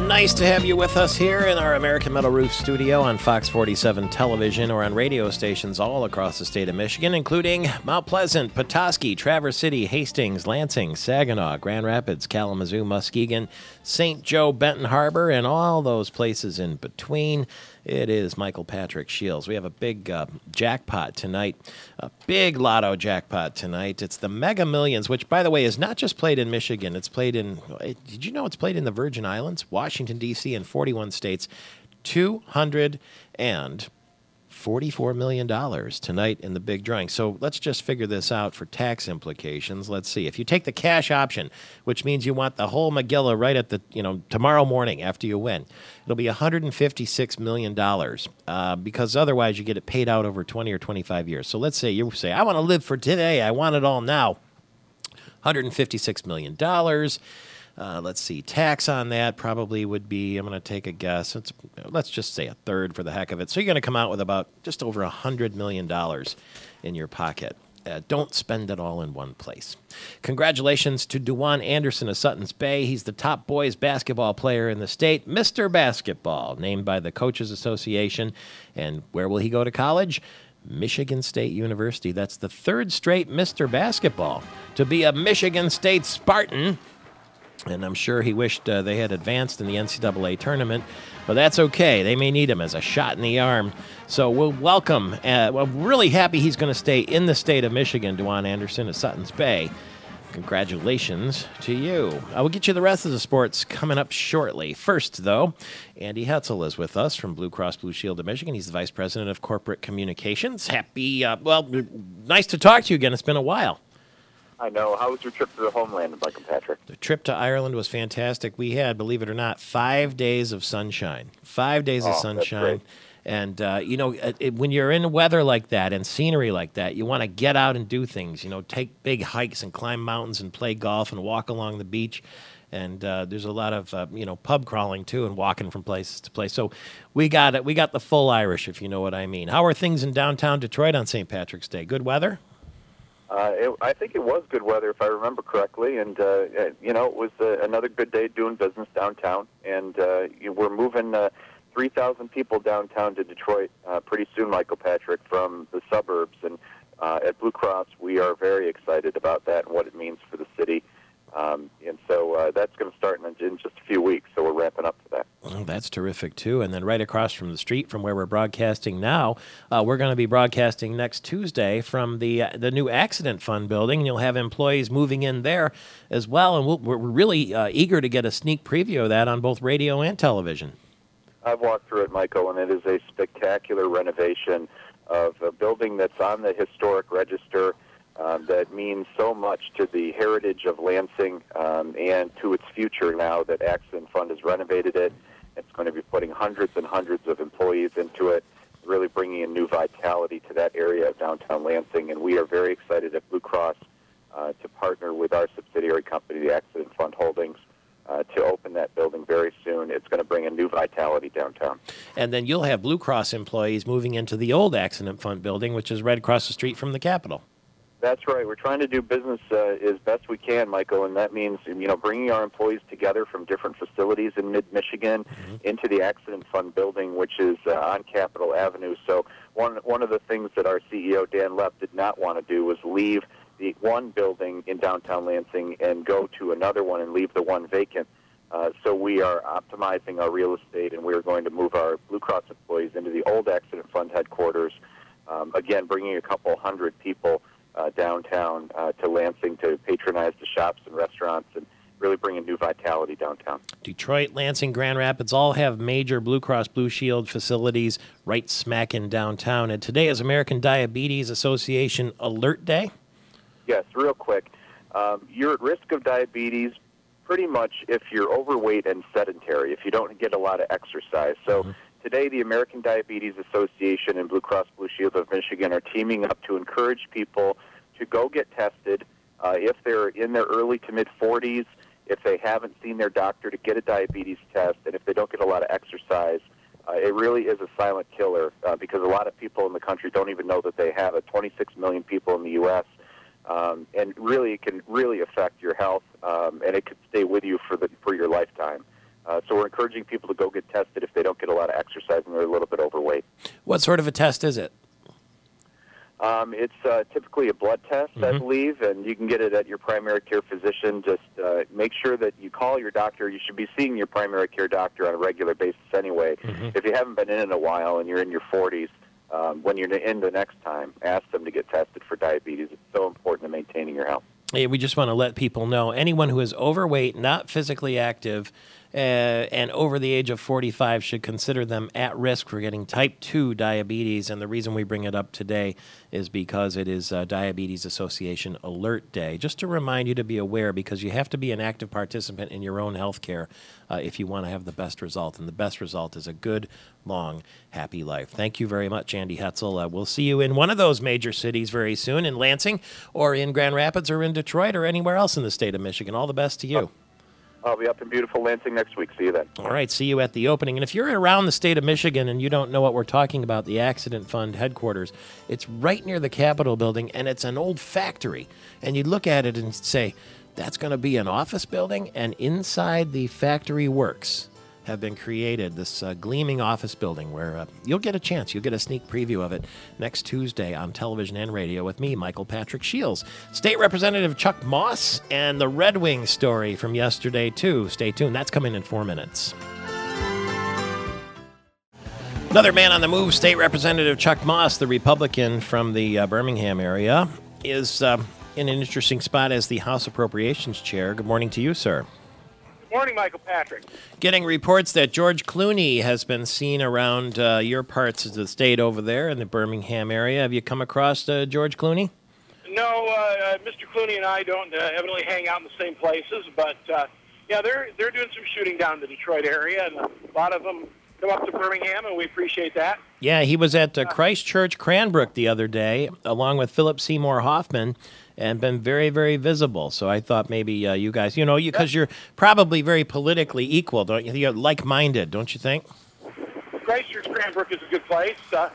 Nice to have you with us here in our American Metal Roof studio on Fox 47 television or on radio stations all across the state of Michigan, including Mount Pleasant, Petoskey, Traverse City, Hastings, Lansing, Saginaw, Grand Rapids, Kalamazoo, Muskegon, St. Joe, Benton Harbor, and all those places in between. It is Michael Patrick Shields. We have a big jackpot tonight, a big lotto jackpot tonight. It's the Mega Millions, which, by the way, is not just played in Michigan. It's played in, did you know it's played in the Virgin Islands, Washington, D.C., and 41 states. $244 million tonight in the big drawing. So let's just figure this out for tax implications. Let's see. If you take the cash option, which means you want the whole Megillah right at the, tomorrow morning after you win, it'll be $156 million because otherwise you get it paid out over 20 or 25 years. So let's say you say, I want to live for today. I want it all now. $156 million. Let's see. Tax on that probably would be, I'm going to take a guess. Let's just say a third for the heck of it. So you're going to come out with about just over $100 million in your pocket. Don't spend it all in one place. Congratulations to Dewan Anderson of Suttons Bay. He's the top boys basketball player in the state, Mr. Basketball, named by the Coaches Association. And where will he go to college? Michigan State University. That's the third straight Mr. Basketball to be a Michigan State Spartan. And I'm sure he wished they had advanced in the NCAA tournament, but that's okay. They may need him as a shot in the arm. So we'll welcome, we're really happy he's going to stay in the state of Michigan, Dewan Anderson of Suttons Bay. Congratulations to you. I will get you the rest of the sports coming up shortly. First, though, Andy Hetzel is with us from Blue Cross Blue Shield of Michigan. He's the Vice President of Corporate Communications. Happy, nice to talk to you again. It's been a while. I know. How was your trip to the homeland, Michael Patrick? The trip to Ireland was fantastic. We had, believe it or not, 5 days of sunshine. 5 days of sunshine. And, when you're in weather like that and scenery like that, you want to get out and do things, take big hikes and climb mountains and play golf and walk along the beach. And there's a lot of, pub crawling, too, and walking from places to place. So we got it. We got the full Irish, if you know what I mean. How are things in downtown Detroit on St. Patrick's Day? Good weather? I think it was good weather, if I remember correctly, and it was another good day doing business downtown. And we're moving 3,000 people downtown to Detroit pretty soon, Michael Patrick, from the suburbs. And at Blue Cross, we are very excited about that and what it means for the city. And so that's going to start in just a few weeks, so we're ramping up to that. Oh, that's terrific, too. And then right across from the street from where we're broadcasting now, we're going to be broadcasting next Tuesday from the new Accident Fund building, and you'll have employees moving in there as well. And we're really eager to get a sneak preview of that on both radio and television. I've walked through it, Michael, and it is a spectacular renovation of a building that's on the historic register. That means so much to the heritage of Lansing and to its future now that Accident Fund has renovated it. It's going to be putting hundreds and hundreds of employees into it, really bringing a new vitality to that area of downtown Lansing. And we are very excited at Blue Cross to partner with our subsidiary company, the Accident Fund Holdings, to open that building very soon. It's going to bring a new vitality downtown. And then you'll have Blue Cross employees moving into the old Accident Fund building, which is right across the street from the Capitol. That's right. We're trying to do business as best we can, Michael, and that means bringing our employees together from different facilities in mid-Michigan into the Accident Fund building, which is on Capitol Avenue. So one of the things that our CEO, Dan Lepp, did not want to do was leave the one building in downtown Lansing and go to another one and leave the one vacant. So we are optimizing our real estate, and we are going to move our Blue Cross employees into the old Accident Fund headquarters, again, bringing a couple hundred people downtown to Lansing to patronize the shops and restaurants and really bring a new vitality downtown. Detroit, Lansing, Grand Rapids all have major Blue Cross Blue Shield facilities right smack in downtown. And today is American Diabetes Association Alert Day. Yes, real quick. You're at risk of diabetes pretty much if you're overweight and sedentary, if you don't get a lot of exercise. So today, the American Diabetes Association and Blue Cross Blue Shield of Michigan are teaming up to encourage people to go get tested if they're in their early to mid-40s, if they haven't seen their doctor, to get a diabetes test, and if they don't get a lot of exercise. It really is a silent killer because a lot of people in the country don't even know that they have it. 26 million people in the U.S., and really it can really affect your health, and it could stay with you for your lifetime. So we're encouraging people to go get tested if they don't get a lot of exercise and they're a little bit overweight. What sort of a test is it? It's typically a blood test, I believe, and you can get it at your primary care physician. Just make sure that you call your doctor. You should be seeing your primary care doctor on a regular basis anyway. If you haven't been in a while and you're in your 40s, when you're in the next time, ask them to get tested for diabetes. It's so important to maintaining your health. Yeah, we just want to let people know, anyone who is overweight, not physically active, and over the age of 45 should consider them at risk for getting type 2 diabetes. And the reason we bring it up today is because it is Diabetes Association Alert Day. Just to remind you to be aware, because you have to be an active participant in your own health care if you want to have the best result. And the best result is a good, long, happy life. Thank you very much, Andy Hetzel. We'll see you in one of those major cities very soon, in Lansing or in Grand Rapids or in Detroit or anywhere else in the state of Michigan. All the best to you. I'll be up in beautiful Lansing next week. See you then. All right, see you at the opening. And if you're around the state of Michigan and you don't know what we're talking about, the Accident Fund headquarters, it's right near the Capitol building, and it's an old factory. And you look at it and say, that's going to be an office building? And inside the factory works have been created, this gleaming office building where you'll get a chance. You'll get a sneak preview of it next Tuesday on television and radio with me, Michael Patrick Shields. State Representative Chuck Moss and the Red Wings story from yesterday, too. Stay tuned. That's coming in 4 minutes. Another man on the move, State Representative Chuck Moss, the Republican from the Birmingham area, is in an interesting spot as the House Appropriations Chair. Good morning to you, sir. Morning, Michael Patrick. Getting reports that George Clooney has been seen around your parts of the state over there in the Birmingham area. Have you come across George Clooney? No, Mr. Clooney and I don't evidently hang out in the same places, but yeah, they're doing some shooting down in the Detroit area, and a lot of them come up to Birmingham, and we appreciate that. Yeah, he was at Christchurch Cranbrook the other day, along with Philip Seymour Hoffman, and been very, very visible. So I thought maybe you guys, because you're probably very politically equal, don't you? You're like-minded, don't you think? Christchurch Cranbrook is a good place. There's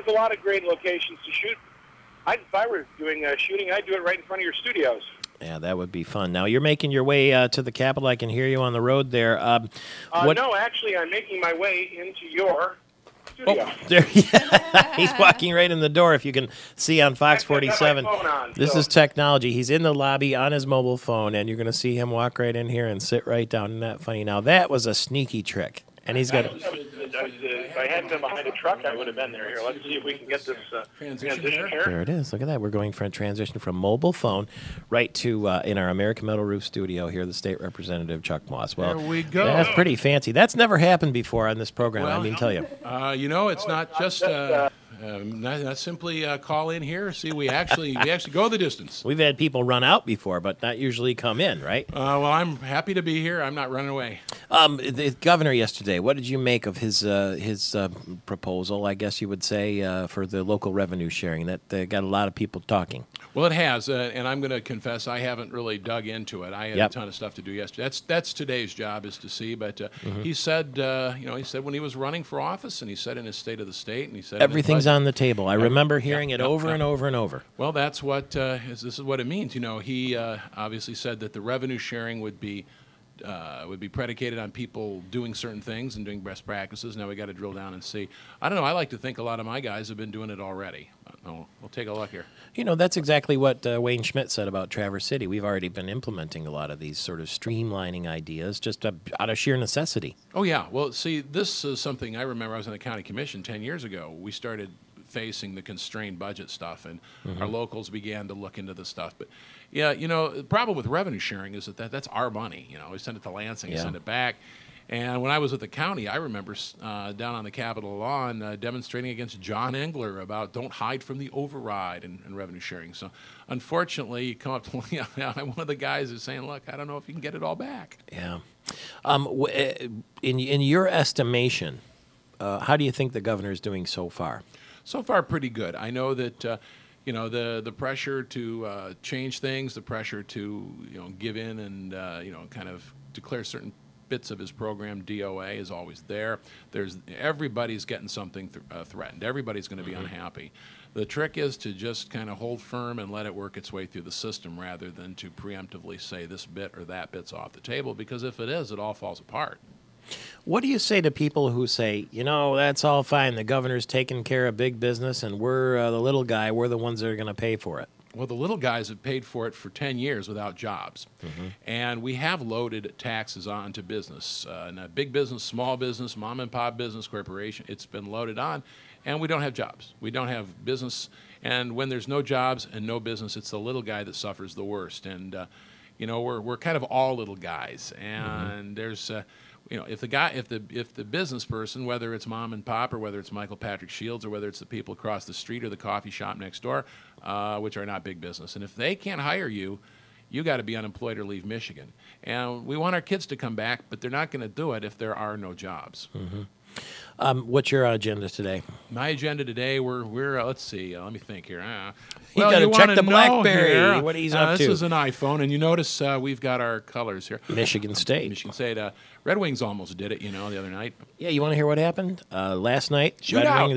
a lot of great locations to shoot. If I were doing shooting, I'd do it right in front of your studios. Yeah, that would be fun. Now, you're making your way to the Capitol. I can hear you on the road there. No, actually, I'm making my way into your studio. He's walking right in the door, if you can see on Fox 47. This is technology. He's in the lobby on his mobile phone, and you're going to see him walk right in here and sit right down. Isn't that funny? Now, that was a sneaky trick. And he's got... If I hadn't been behind a truck, I would have been there. Here, let's see if we can get this transition here. There it is. Look at that. We're going for a transition from mobile phone right to, in our American Metal Roof studio here, the State Representative Chuck Moss. Well, there we go. That's pretty fancy. That's never happened before on this program, well, I mean, tell you. It's not just... not simply call in here. See, we actually go the distance. We've had people run out before, but not usually come in, right? Well, I'm happy to be here. I'm not running away. The governor yesterday, what did you make of his proposal, I guess you would say, for the local revenue sharing? That got a lot of people talking. Well, it has, and I'm going to confess I haven't really dug into it. I had a ton of stuff to do yesterday. That's today's job, is to see. But he said, he said when he was running for office, and he said in his State of the State, and he said everything's on the table. I remember hearing it over and over and over. Well, that's what this is what it means. He obviously said that the revenue sharing would be predicated on people doing certain things and doing best practices. Now we got to drill down and see. I don't know. I like to think a lot of my guys have been doing it already. We'll take a look here. That's exactly what Wayne Schmidt said about Traverse City. We've already been implementing a lot of these sort of streamlining ideas just out of sheer necessity. Oh, yeah. Well, see, this is something I remember. I was on the county commission 10 years ago. We started facing the constrained budget stuff, and our locals began to look into the stuff. But, yeah, the problem with revenue sharing is that's our money. We send it to Lansing, we send it back. And when I was at the county, I remember down on the Capitol lawn demonstrating against John Engler about don't hide from the override and revenue sharing. So, unfortunately, you come up to one of the guys is saying, look, I don't know if you can get it all back. Yeah. In your estimation, how do you think the governor is doing so far? So far, pretty good. I know that the pressure to change things, the pressure to give in and kind of declare certain bits of his program, DOA, is always there. Everybody's getting something threatened. Everybody's going to be unhappy. The trick is to just kind of hold firm and let it work its way through the system rather than to preemptively say this bit or that bit's off the table, because if it is, it all falls apart. What do you say to people who say, that's all fine, the governor's taking care of big business and we're the little guy, we're the ones that are going to pay for it? Well, the little guys have paid for it for 10 years without jobs. And we have loaded taxes onto business. Now, big business, small business, mom and pop business, corporation, it's been loaded on, and we don't have jobs. We don't have business. And when there's no jobs and no business, it's the little guy that suffers the worst. And, we're kind of all little guys. And there's... if the business person, whether it's mom and pop or whether it's Michael Patrick Shields or whether it's the people across the street or the coffee shop next door, which are not big business, and if they can't hire you, you got to be unemployed or leave Michigan. And we want our kids to come back, but they're not going to do it if there are no jobs. What's your agenda today? My agenda today, we're let's see, let me think here. You got to check the BlackBerry. Here, what he's up to. This is an iPhone, and you notice we've got our colors here. Michigan State. Michigan State. Red Wings almost did it, the other night. Yeah, you want to hear what happened? Last night, Shootout.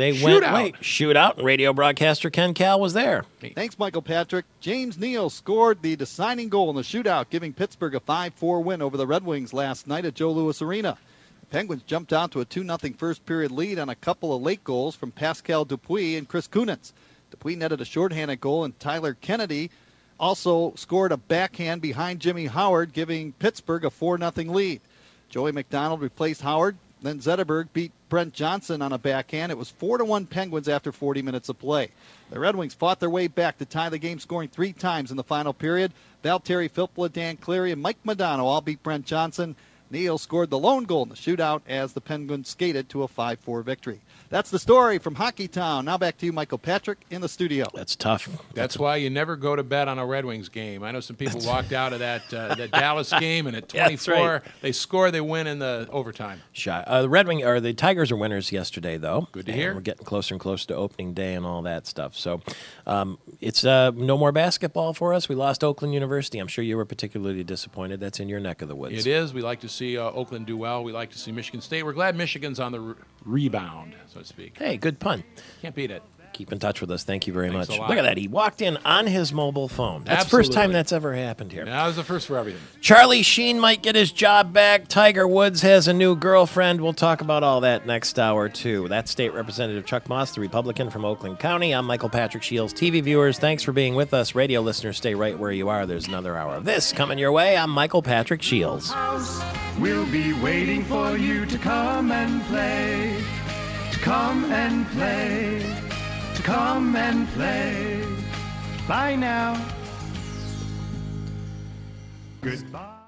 Shootout. Radio broadcaster Ken Cal was there. Thanks, Michael Patrick. James Neal scored the deciding goal in the shootout, giving Pittsburgh a 5-4 win over the Red Wings last night at Joe Louis Arena. The Penguins jumped out to a 2-0 first-period lead on a couple of late goals from Pascal Dupuis and Chris Kunitz. Dupuis netted a shorthanded goal, and Tyler Kennedy also scored a backhand behind Jimmy Howard, giving Pittsburgh a 4-0 lead. Joey McDonald replaced Howard. Then Zetterberg beat Brent Johnson on a backhand. It was 4-1 Penguins after 40 minutes of play. The Red Wings fought their way back to tie the game, scoring 3 times in the final period. Valtteri Filppula, Dan Cleary, and Mike Modano all beat Brent Johnson. Neal scored the lone goal in the shootout as the Penguins skated to a 5-4 victory. That's the story from Hockey Town. Now back to you, Michael Patrick, in the studio. That's tough. That's why you never go to bed on a Red Wings game. I know some people walked out of that Dallas game, and at 24, they score, they win in the overtime. The Tigers are winners yesterday, though. Good to hear. We're getting closer and closer to opening day and all that stuff. So it's no more basketball for us. We lost Oakland University. I'm sure you were particularly disappointed. That's in your neck of the woods. It is. We like to see Oakland do well. We like to see Michigan State. We're glad Michigan's on the rebound, so to speak. Hey, good pun. Can't beat it. Keep in touch with us. Thank you very Thanks much. a lot. Look at that. He walked in on his mobile phone. That's the first time that's ever happened here. That was the first for everything. Charlie Sheen might get his job back. Tiger Woods has a new girlfriend. We'll talk about all that next hour, too. That's State Representative Chuck Moss, the Republican from Oakland County. I'm Michael Patrick Shields. TV viewers, thanks for being with us. Radio listeners, stay right where you are. There's another hour of this coming your way. I'm Michael Patrick Shields. We'll be waiting for you to come and play. To come and play. To come and play. Bye now. Goodbye.